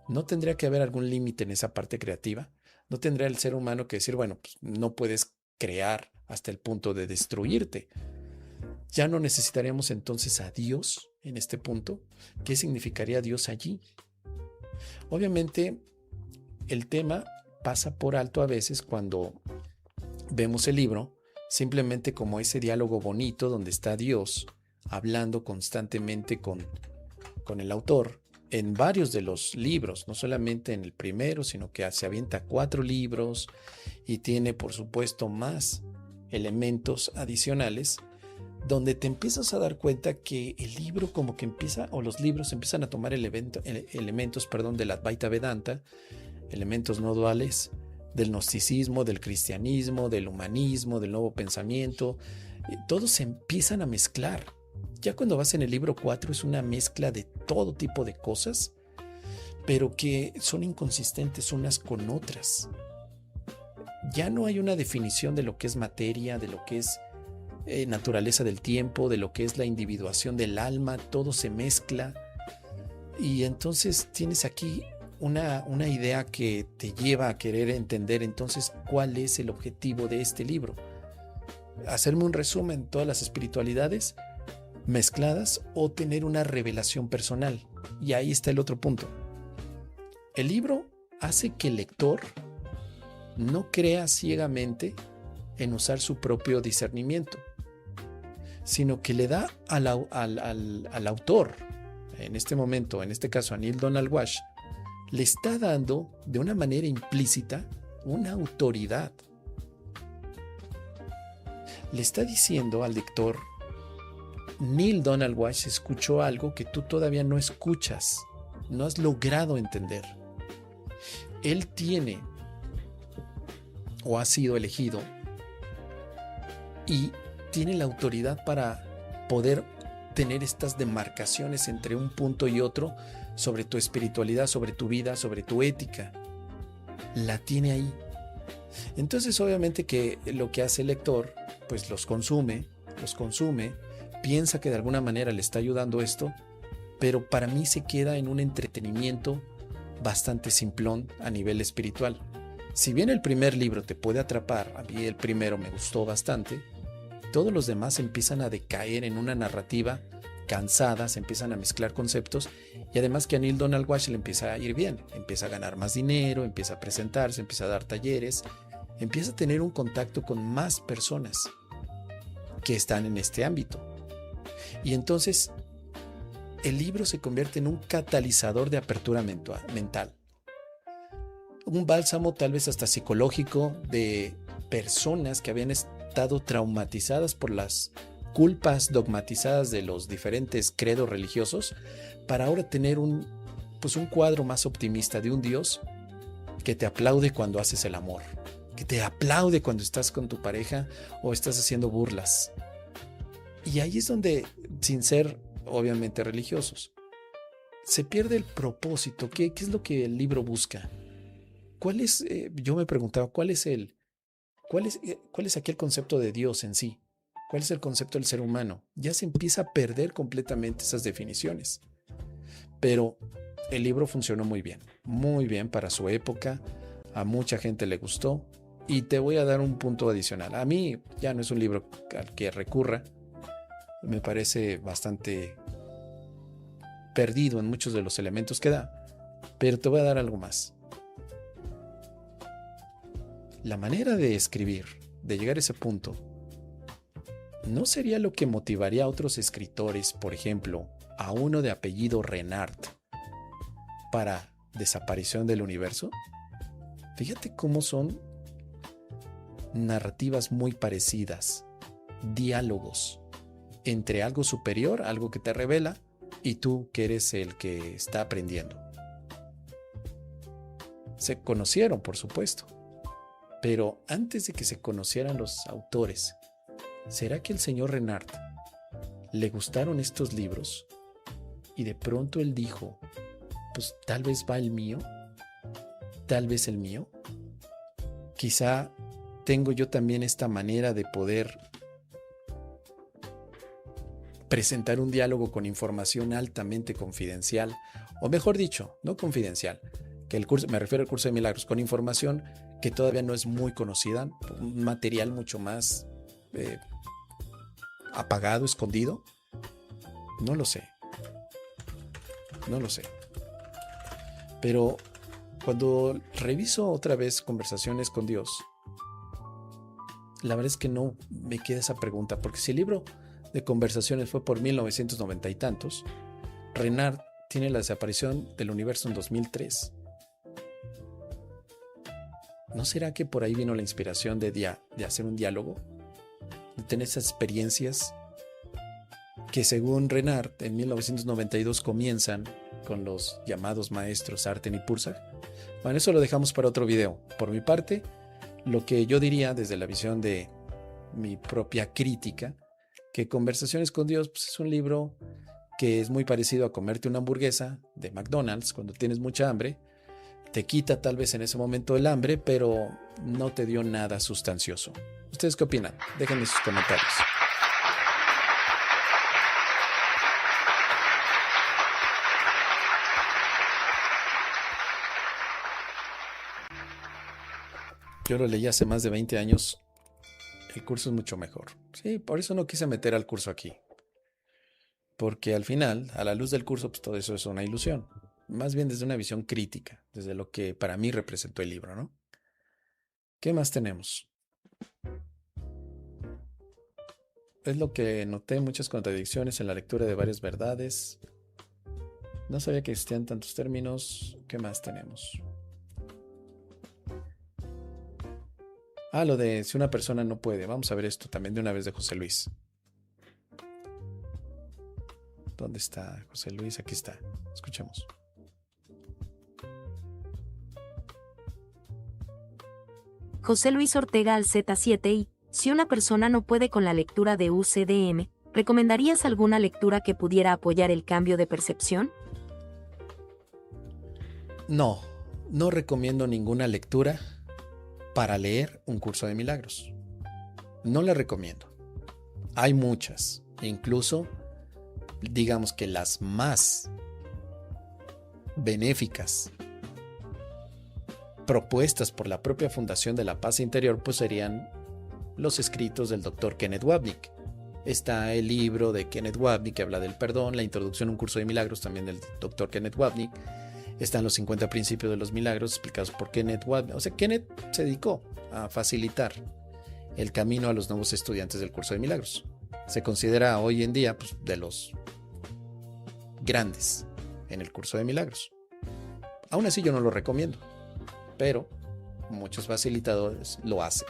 ¿No tendría que haber algún límite en esa parte creativa? ¿No tendría el ser humano que decir, bueno, pues no puedes crear hasta el punto de destruirte? ¿Ya no necesitaríamos entonces a Dios en este punto? ¿Qué significaría Dios allí? Obviamente, el tema pasa por alto a veces cuando vemos el libro simplemente como ese diálogo bonito donde está Dios hablando constantemente con el autor en varios de los libros, no solamente en el primero, sino que se avienta 4 libros y tiene, por supuesto, más elementos adicionales, donde te empiezas a dar cuenta que el libro como que empieza, o los libros empiezan a tomar elementos de la Advaita Vedanta, elementos no duales, del gnosticismo, del cristianismo, del humanismo, del nuevo pensamiento, todos se empiezan a mezclar. Ya cuando vas en el libro 4 es una mezcla de todo tipo de cosas, pero que son inconsistentes unas con otras. Ya no hay una definición de lo que es materia, de lo que es naturaleza del tiempo, de lo que es la individuación del alma, todo se mezcla. Y entonces tienes aquí una idea que te lleva a querer entender entonces cuál es el objetivo de este libro. Hacerme un resumen, todas las espiritualidades mezcladas o tener una revelación personal. Y ahí está el otro punto. El libro hace que el lector no crea ciegamente en usar su propio discernimiento, sino que le da al autor, en este momento, en este caso a Neale Donald Walsch, le está dando de una manera implícita una autoridad. Le está diciendo al lector, Neale Donald Walsch escuchó algo que tú todavía no escuchas, no has logrado entender. Él tiene o ha sido elegido y tiene la autoridad para poder tener estas demarcaciones entre un punto y otro sobre tu espiritualidad, sobre tu vida, sobre tu ética. La tiene ahí. Entonces, obviamente que lo que hace el lector, pues los consume, piensa que de alguna manera le está ayudando esto, pero para mí se queda en un entretenimiento bastante simplón a nivel espiritual. Si bien el primer libro te puede atrapar, a mí el primero me gustó bastante, todos los demás empiezan a decaer en una narrativa cansada, se empiezan a mezclar conceptos y además que a Neale Donald Walsch le empieza a ir bien, empieza a ganar más dinero, empieza a presentarse, empieza a dar talleres, empieza a tener un contacto con más personas que están en este ámbito. Y entonces el libro se convierte en un catalizador de apertura mental. Un bálsamo tal vez hasta psicológico de personas que habían estado traumatizadas por las culpas dogmatizadas de los diferentes credos religiosos para ahora tener un cuadro más optimista de un Dios que te aplaude cuando haces el amor, que te aplaude cuando estás con tu pareja o estás haciendo burlas. Y ahí es donde, sin ser obviamente religiosos, se pierde el propósito. ¿Qué es lo que el libro busca? Yo me preguntaba, ¿cuál es aquí el concepto de Dios en sí? ¿Cuál es el concepto del ser humano? Ya se empieza a perder completamente esas definiciones. Pero el libro funcionó muy bien para su época. A mucha gente le gustó. Y te voy a dar un punto adicional. A mí ya no es un libro al que recurra. Me parece bastante perdido en muchos de los elementos que da. Pero te voy a dar algo más. La manera de escribir, de llegar a ese punto, ¿no sería lo que motivaría a otros escritores, por ejemplo, a uno de apellido Renard, para Desaparición del Universo? Fíjate cómo son narrativas muy parecidas, diálogos entre algo superior, algo que te revela, y tú que eres el que está aprendiendo. Se conocieron, por supuesto, pero antes de que se conocieran los autores, ¿será que el señor Renard le gustaron estos libros? Y de pronto él dijo, pues tal vez va el mío, tal vez el mío. Quizá tengo yo también esta manera de poder presentar un diálogo con información altamente confidencial, o mejor dicho, no confidencial, que me refiero al curso de milagros, con información que todavía no es muy conocida, un material mucho más apagado, escondido. No lo sé. Pero cuando reviso otra vez Conversaciones con Dios, la verdad es que no me queda esa pregunta, porque si el libro de Conversaciones fue por 1990 y tantos, Renard tiene la desaparición del universo en 2003. ¿No será que por ahí vino la inspiración de hacer un diálogo? De tener esas experiencias que, según Renard, en 1992 comienzan con los llamados maestros Arten y Pursag. Bueno, eso lo dejamos para otro video. Por mi parte, lo que yo diría desde la visión de mi propia crítica, que Conversaciones con Dios pues, es un libro que es muy parecido a comerte una hamburguesa de McDonald's cuando tienes mucha hambre. Te quita tal vez en ese momento el hambre, pero no te dio nada sustancioso. ¿Ustedes qué opinan? Déjenme sus comentarios. Yo lo leí hace más de 20 años. El curso es mucho mejor. Sí, por eso no quise meter al curso aquí. Porque al final, a la luz del curso, pues todo eso es una ilusión. Más bien desde una visión crítica, desde lo que para mí representó el libro, ¿no? ¿Qué más tenemos? Es lo que noté, muchas contradicciones en la lectura de varias verdades. No sabía que existían tantos términos. ¿Qué más tenemos? Lo de si una persona no puede. Vamos a ver esto también de una vez de José Luis. ¿Dónde está José Luis? Aquí está. Escuchemos. José Luis Ortega al Z7i, si una persona no puede con la lectura de UCDM, ¿recomendarías alguna lectura que pudiera apoyar el cambio de percepción? No recomiendo ninguna lectura para leer un curso de milagros. No la recomiendo. Hay muchas, incluso digamos que las más benéficas propuestas por la propia Fundación de la Paz Interior, pues serían los escritos del Dr. Kenneth Wapnick. Está el libro de Kenneth Wapnick que habla del perdón, la introducción a un curso de milagros también del Dr. Kenneth Wapnick. Están los 50 principios de los milagros explicados por Kenneth Wapnick. O sea, Kenneth se dedicó a facilitar el camino a los nuevos estudiantes del curso de milagros. Se considera hoy en día pues, de los grandes en el curso de milagros. Aún así yo no lo recomiendo, pero muchos facilitadores lo hacen.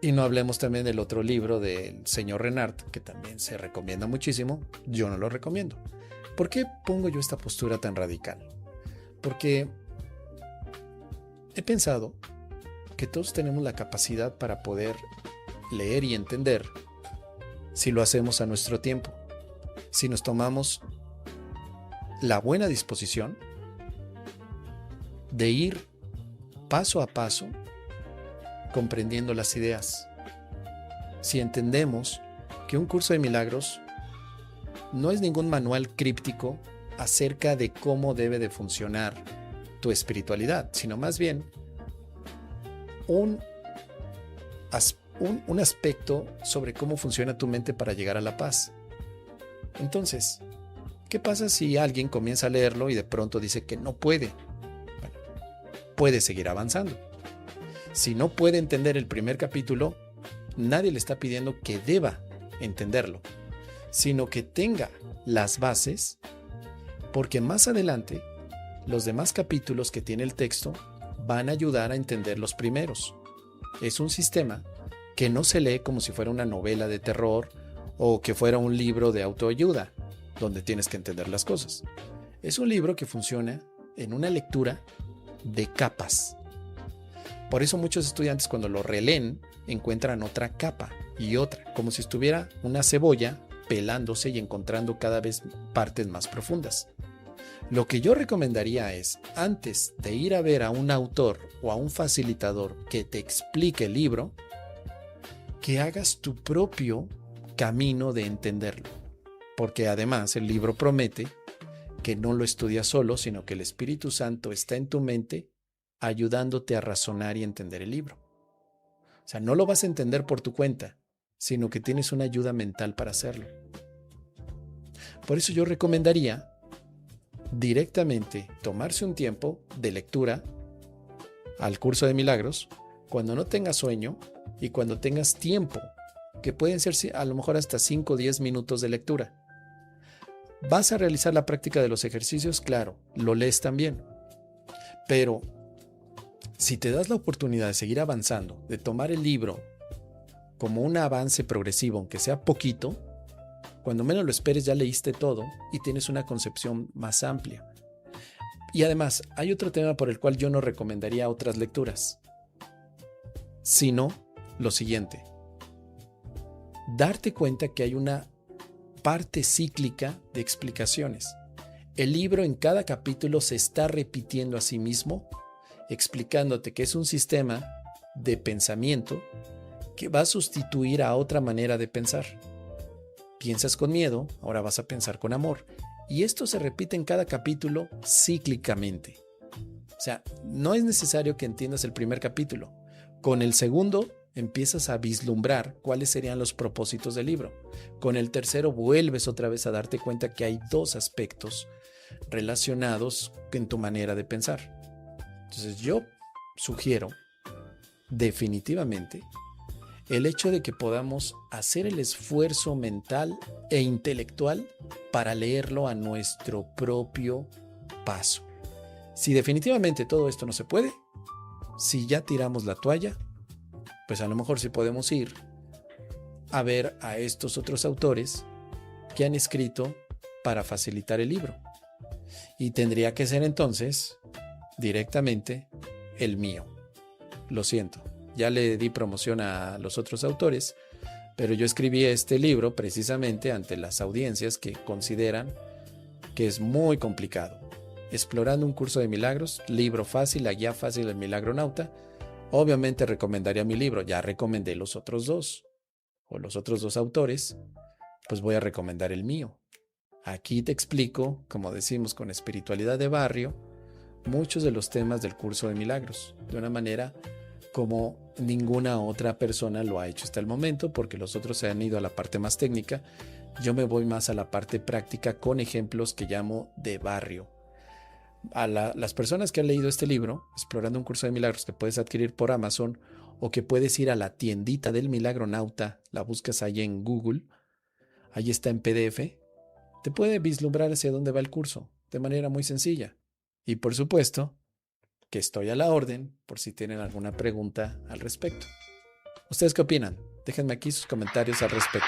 Y no hablemos también del otro libro del señor Renard, que también se recomienda muchísimo. Yo no lo recomiendo. ¿Por qué pongo yo esta postura tan radical? Porque he pensado que todos tenemos la capacidad para poder leer y entender si lo hacemos a nuestro tiempo, si nos tomamos la buena disposición de ir paso a paso comprendiendo las ideas. Si entendemos que un curso de milagros no es ningún manual críptico acerca de cómo debe de funcionar tu espiritualidad, sino más bien un aspecto sobre cómo funciona tu mente para llegar a la paz. Entonces, ¿qué pasa si alguien comienza a leerlo y de pronto dice que no puede? Bueno, puede seguir avanzando. Si no puede entender el primer capítulo, nadie le está pidiendo que deba entenderlo, sino que tenga las bases, porque más adelante los demás capítulos que tiene el texto van a ayudar a entender los primeros. Es un sistema que no se lee como si fuera una novela de terror o que fuera un libro de autoayuda, donde tienes que entender las cosas. Es un libro que funciona en una lectura de capas. Por eso muchos estudiantes cuando lo releen encuentran otra capa y otra, como si estuviera una cebolla pelándose y encontrando cada vez partes más profundas. Lo que yo recomendaría es, antes de ir a ver a un autor o a un facilitador que te explique el libro, que hagas tu propio camino de entenderlo. Porque además el libro promete que no lo estudias solo, sino que el Espíritu Santo está en tu mente ayudándote a razonar y entender el libro. O sea, no lo vas a entender por tu cuenta, sino que tienes una ayuda mental para hacerlo. Por eso yo recomendaría directamente tomarse un tiempo de lectura al curso de milagros cuando no tengas sueño y cuando tengas tiempo, que pueden ser a lo mejor hasta 5 o 10 minutos de lectura. ¿Vas a realizar la práctica de los ejercicios? Claro, lo lees también. Pero si te das la oportunidad de seguir avanzando, de tomar el libro como un avance progresivo, aunque sea poquito, cuando menos lo esperes ya leíste todo y tienes una concepción más amplia. Y además, hay otro tema por el cual yo no recomendaría otras lecturas, sino lo siguiente: darte cuenta que hay una parte cíclica de explicaciones. El libro en cada capítulo se está repitiendo a sí mismo, explicándote que es un sistema de pensamiento que va a sustituir a otra manera de pensar. Piensas con miedo, ahora vas a pensar con amor. Y esto se repite en cada capítulo cíclicamente. O sea, no es necesario que entiendas el primer capítulo. Con el segundo empiezas a vislumbrar cuáles serían los propósitos del libro. Con el tercero vuelves otra vez a darte cuenta que hay dos aspectos relacionados en tu manera de pensar. Entonces yo sugiero definitivamente el hecho de que podamos hacer el esfuerzo mental e intelectual para leerlo a nuestro propio paso. Si definitivamente todo esto no se puede, si ya tiramos la toalla, pues a lo mejor sí podemos ir a ver a estos otros autores que han escrito para facilitar el libro. Y tendría que ser entonces directamente el mío. Lo siento, ya le di promoción a los otros autores, pero yo escribí este libro precisamente ante las audiencias que consideran que es muy complicado. Explorando un curso de milagros, libro fácil, la guía fácil del milagronauta. Obviamente recomendaría mi libro, ya recomendé los otros dos, o los otros dos autores, pues voy a recomendar el mío. Aquí te explico, como decimos con espiritualidad de barrio, muchos de los temas del curso de milagros, de una manera como ninguna otra persona lo ha hecho hasta el momento, porque los otros se han ido a la parte más técnica. Yo me voy más a la parte práctica con ejemplos que llamo de barrio. A las personas que han leído este libro, Explorando un curso de milagros, que puedes adquirir por Amazon o que puedes ir a la tiendita del Milagronauta, la buscas ahí en Google, ahí está en PDF, te puede vislumbrar hacia dónde va el curso de manera muy sencilla. Y por supuesto que estoy a la orden por si tienen alguna pregunta al respecto. ¿Ustedes qué opinan? Déjenme aquí sus comentarios al respecto.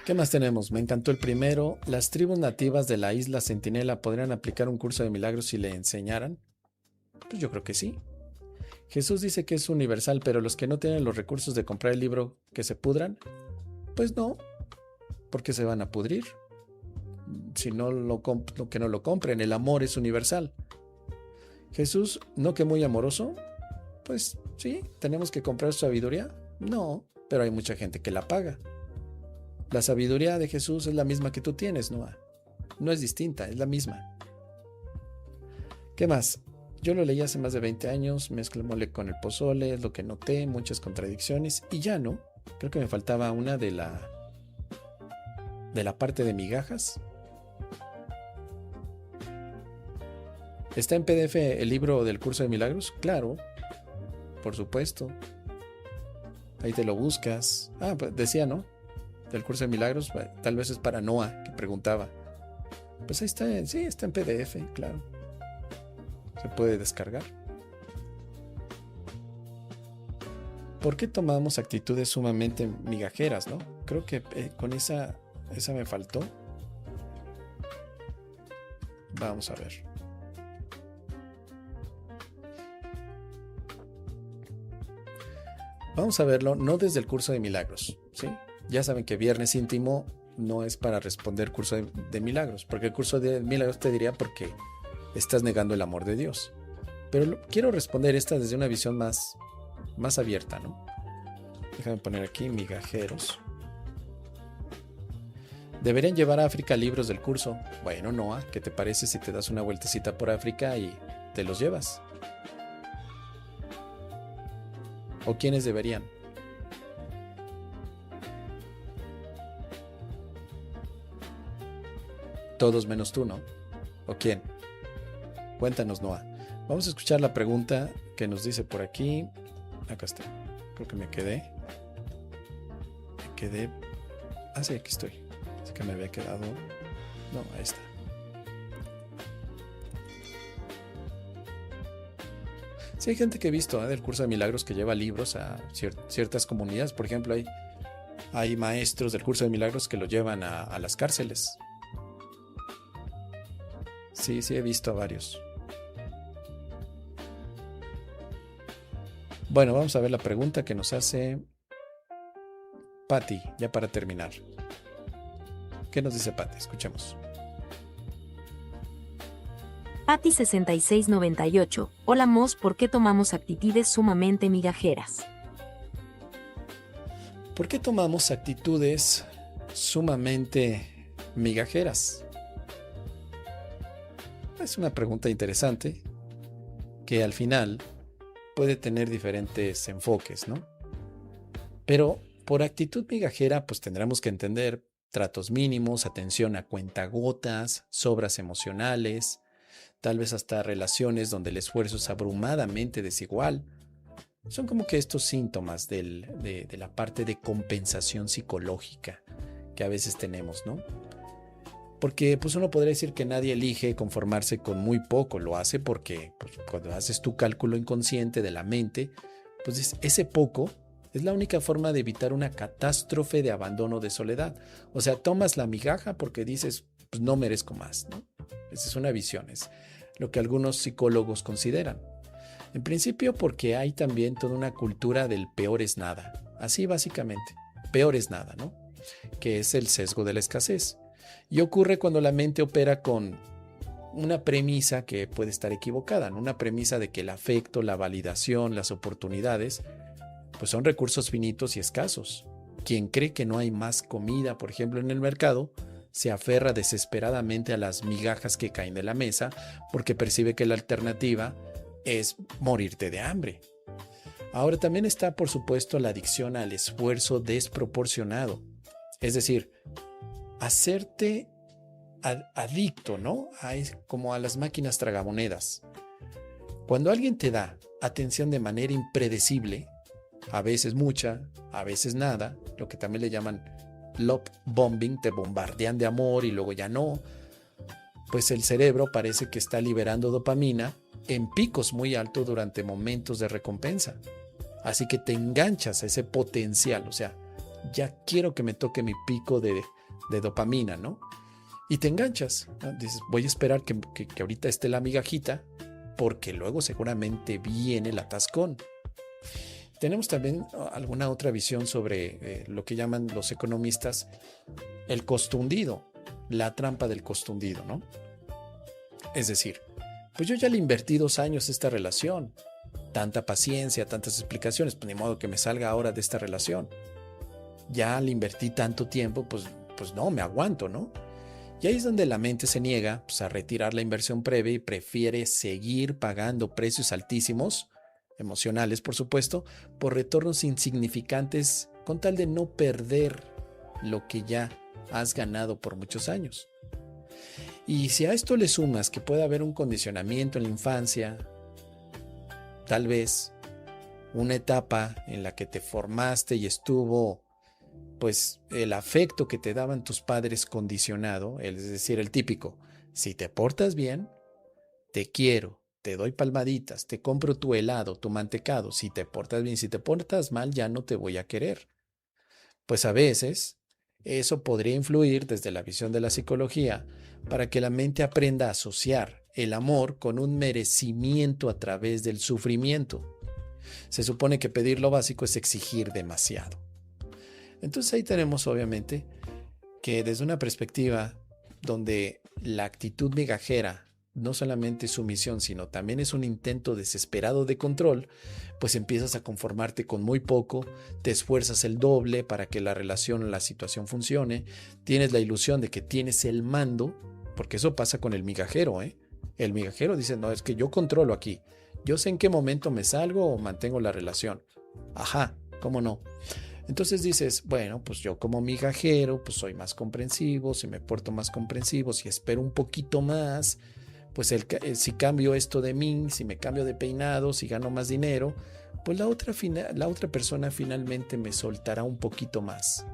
¿Qué más tenemos? Me encantó el primero. ¿Las tribus nativas de la isla Centinela podrían aplicar un curso de milagros si le enseñaran? Pues yo creo que sí. Jesús dice que es universal, pero los que no tienen los recursos de comprar el libro, ¿que se pudran? Pues no, porque se van a pudrir. Si no que no lo compren, el amor es universal. Jesús, ¿no que muy amoroso? Pues sí, ¿tenemos que comprar su sabiduría? No, pero hay mucha gente que la paga. La sabiduría de Jesús es la misma que tú tienes, Noah. No es distinta, es la misma. ¿Qué más? Yo lo leí hace más de 20 años, mezclo el mole con el pozole, es lo que noté, muchas contradicciones, y ya no. Creo que me faltaba una de la parte de migajas. ¿Está en PDF el libro del curso de milagros? Claro, por supuesto. Ahí te lo buscas. Ah, pues decía, ¿no? Del curso de milagros, tal vez es para Noah, que preguntaba. Pues ahí está, sí, está en PDF, claro. Se puede descargar. ¿Por qué tomamos actitudes sumamente migajeras, no? Creo que con esa me faltó. Vamos a ver. Vamos a verlo, no desde el curso de milagros, ¿sí? Ya saben que Viernes Íntimo no es para responder curso de milagros, porque el curso de milagros te diría porque estás negando el amor de Dios. Pero quiero responder esta desde una visión más abierta, ¿no? Déjame poner aquí migajeros. ¿Deberían llevar a África libros del curso? Bueno, Noah, ¿qué te parece si te das una vueltecita por África y te los llevas? ¿O quiénes deberían? Todos menos tú, ¿no? ¿O quién? Cuéntanos, Noah. Vamos a escuchar la pregunta que nos dice por aquí. Acá está. Creo que me quedé. Ah, sí, aquí estoy. Es que me había quedado. No, ahí está. Sí, hay gente que he visto del curso de milagros que lleva libros a ciertas comunidades. Por ejemplo, hay maestros del curso de milagros que lo llevan a las cárceles. Sí, he visto a varios. Bueno, vamos a ver la pregunta que nos hace Patty, ya para terminar. ¿Qué nos dice Patty? Escuchemos. Patty 6698. Hola Mos, ¿por qué tomamos actitudes sumamente migajeras? ¿Por qué tomamos actitudes sumamente migajeras? Es una pregunta interesante que al final puede tener diferentes enfoques, ¿no? Pero por actitud migajera, pues tendremos que entender tratos mínimos, atención a cuentagotas, sobras emocionales, tal vez hasta relaciones donde el esfuerzo es abrumadamente desigual. Son como que estos síntomas de la parte de compensación psicológica que a veces tenemos, ¿no? Porque pues uno podría decir que nadie elige conformarse con muy poco, lo hace porque pues, cuando haces tu cálculo inconsciente de la mente, pues ese poco es la única forma de evitar una catástrofe de abandono, de soledad. O sea, tomas la migaja porque dices, pues no merezco más, ¿no? Esa es una visión, es lo que algunos psicólogos consideran. En principio porque hay también toda una cultura del peor es nada. Así básicamente, peor es nada, ¿no? Que es el sesgo de la escasez. Y ocurre cuando la mente opera con una premisa que puede estar equivocada, ¿no? Una premisa de que el afecto, la validación, las oportunidades, pues son recursos finitos y escasos. Quien cree que no hay más comida, por ejemplo, en el mercado, se aferra desesperadamente a las migajas que caen de la mesa porque percibe que la alternativa es morirte de hambre. Ahora también está, por supuesto, la adicción al esfuerzo desproporcionado. Es decir, hacerte adicto, ¿no? Como a las máquinas tragamonedas. Cuando alguien te da atención de manera impredecible, a veces mucha, a veces nada, lo que también le llaman love bombing, te bombardean de amor y luego ya no, pues el cerebro parece que está liberando dopamina en picos muy altos durante momentos de recompensa. Así que te enganchas a ese potencial, o sea, ya quiero que me toque mi pico de dopamina, ¿no? Y te enganchas, ¿no? Dices, voy a esperar que ahorita esté la migajita, porque luego seguramente viene el atascón. Tenemos también alguna otra visión sobre lo que llaman los economistas el costo hundido, la trampa del costo hundido, ¿no? Es decir, pues yo ya le invertí 2 años a esta relación, tanta paciencia, tantas explicaciones, pues ni modo que me salga ahora de esta relación. Ya le invertí tanto tiempo, pues no, me aguanto, ¿no? Y ahí es donde la mente se niega pues, a retirar la inversión previa y prefiere seguir pagando precios altísimos, emocionales por supuesto, por retornos insignificantes con tal de no perder lo que ya has ganado por muchos años. Y si a esto le sumas que puede haber un condicionamiento en la infancia, tal vez una etapa en la que te formaste y estuvo pues el afecto que te daban tus padres condicionado, es decir, el típico, si te portas bien, te quiero, te doy palmaditas, te compro tu helado, tu mantecado, si te portas bien, si te portas mal, ya no te voy a querer. Pues a veces eso podría influir desde la visión de la psicología para que la mente aprenda a asociar el amor con un merecimiento a través del sufrimiento. Se supone que pedir lo básico es exigir demasiado. Entonces ahí tenemos obviamente que desde una perspectiva donde la actitud migajera no solamente es sumisión, sino también es un intento desesperado de control, pues empiezas a conformarte con muy poco, te esfuerzas el doble para que la relación o la situación funcione, tienes la ilusión de que tienes el mando, porque eso pasa con el migajero, ¿eh? El migajero dice, no, es que yo controlo aquí, yo sé en qué momento me salgo o mantengo la relación. Ajá, ¿cómo no? Entonces dices, bueno, pues yo como migajero, pues soy más comprensivo, si me porto más comprensivo, si espero un poquito más, pues si cambio esto de mí, si me cambio de peinado, si gano más dinero, pues la otra persona finalmente me soltará un poquito más.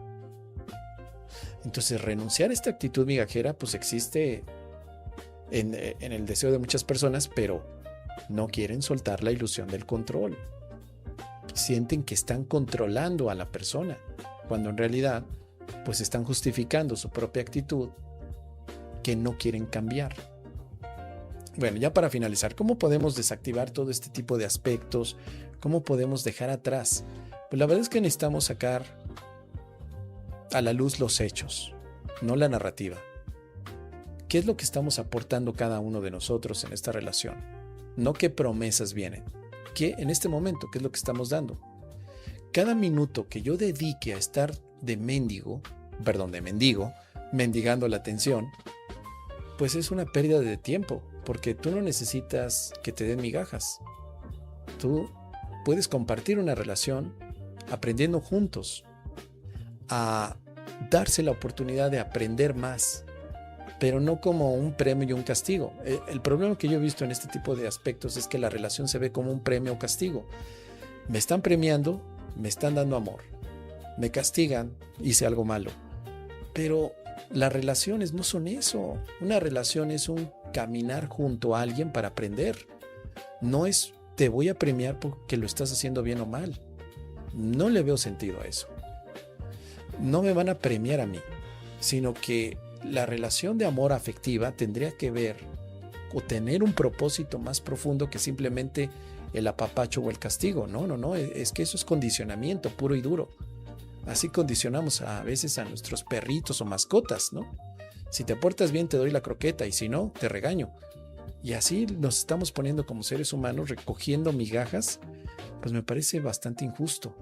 Entonces renunciar a esta actitud migajera, pues existe en el deseo de muchas personas, pero no quieren soltar la ilusión del control. Sienten que están controlando a la persona, cuando en realidad pues están justificando su propia actitud que no quieren cambiar. Bueno, ya para finalizar, ¿cómo podemos desactivar todo este tipo de aspectos? ¿Cómo podemos dejar atrás? Pues la verdad es que necesitamos sacar a la luz los hechos, no la narrativa. ¿Qué es lo que estamos aportando cada uno de nosotros en esta relación? No qué promesas vienen. ¿Qué en este momento? ¿Qué es lo que estamos dando? Cada minuto que yo dedique a estar de mendigo, mendigando la atención, pues es una pérdida de tiempo, porque tú no necesitas que te den migajas. Tú puedes compartir una relación aprendiendo juntos, a darse la oportunidad de aprender más, pero no como un premio y un castigo. El problema que yo he visto en este tipo de aspectos es que la relación se ve como un premio o castigo. Me están premiando, me están dando amor. Me castigan, hice algo malo. Pero las relaciones no son eso. Una relación es un caminar junto a alguien para aprender. No es te voy a premiar porque lo estás haciendo bien o mal. No le veo sentido a eso. No me van a premiar a mí, sino que la relación de amor afectiva tendría que ver o tener un propósito más profundo que simplemente el apapacho o el castigo. No, es que eso es condicionamiento puro y duro. Así condicionamos a veces a nuestros perritos o mascotas, ¿no? Si te portas bien te doy la croqueta y si no, te regaño. Y así nos estamos poniendo como seres humanos recogiendo migajas, pues me parece bastante injusto.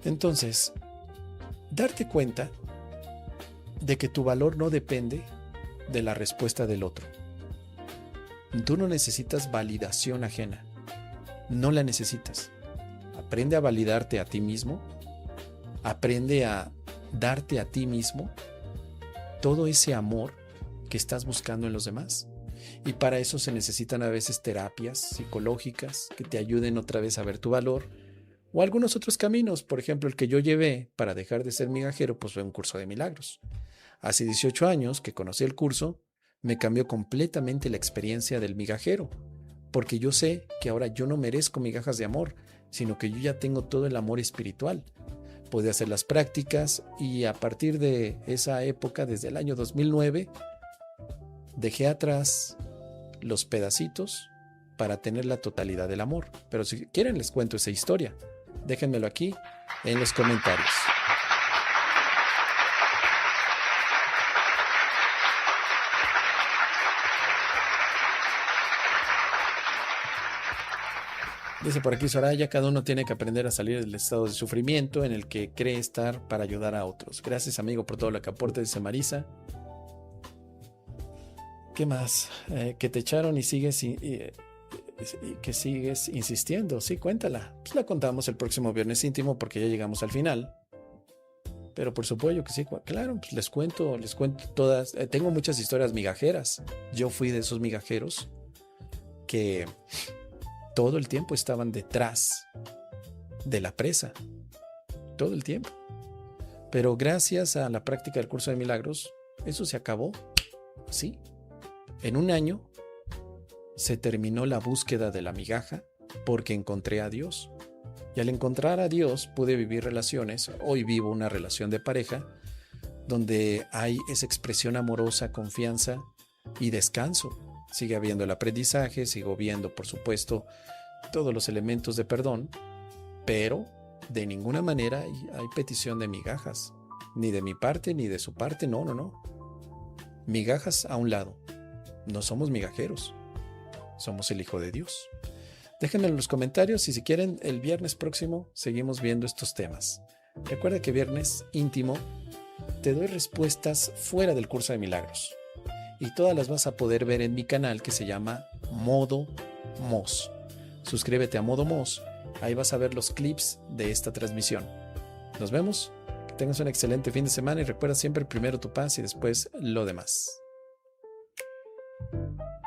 Entonces, darte cuenta de que tu valor no depende de la respuesta del otro. Tú no necesitas validación ajena. No la necesitas. Aprende a validarte a ti mismo. Aprende a darte a ti mismo todo ese amor que estás buscando en los demás. Y para eso se necesitan a veces terapias psicológicas que te ayuden otra vez a ver tu valor. O algunos otros caminos. Por ejemplo, el que yo llevé para dejar de ser migajero, pues fue un curso de milagros. Hace 18 años que conocí el curso, me cambió completamente la experiencia del migajero, porque yo sé que ahora yo no merezco migajas de amor, sino que yo ya tengo todo el amor espiritual. Pude hacer las prácticas y a partir de esa época, desde el año 2009, dejé atrás los pedacitos para tener la totalidad del amor. Pero si quieren les cuento esa historia. Déjenmelo aquí en los comentarios. Dice por aquí Soraya, cada uno tiene que aprender a salir del estado de sufrimiento en el que cree estar para ayudar a otros. Gracias, amigo, por todo lo que aporta, dice Marisa. ¿Qué más? Que te echaron y sigues que sigues insistiendo. Sí, cuéntala. Pues la contamos el próximo viernes íntimo porque ya llegamos al final. Pero por supuesto que sí, claro, pues les cuento todas. Tengo muchas historias migajeras. Yo fui de esos migajeros que todo el tiempo estaban detrás de la presa. Todo el tiempo. Pero gracias a la práctica del curso de milagros, eso se acabó. Sí. En un año se terminó la búsqueda de la migaja porque encontré a Dios. Y al encontrar a Dios pude vivir relaciones. Hoy vivo una relación de pareja donde hay esa expresión amorosa, confianza y descanso. Sigue habiendo el aprendizaje, sigo viendo, por supuesto, todos los elementos de perdón, pero de ninguna manera hay petición de migajas, ni de mi parte ni de su parte, no. Migajas a un lado. No somos migajeros, somos el Hijo de Dios. Déjenme en los comentarios y si quieren, el viernes próximo seguimos viendo estos temas. Recuerda que viernes íntimo te doy respuestas fuera del curso de milagros. Y todas las vas a poder ver en mi canal que se llama Modo Mos. Suscríbete a Modo Mos, ahí vas a ver los clips de esta transmisión. Nos vemos, que tengas un excelente fin de semana y recuerda siempre primero tu paz y después lo demás.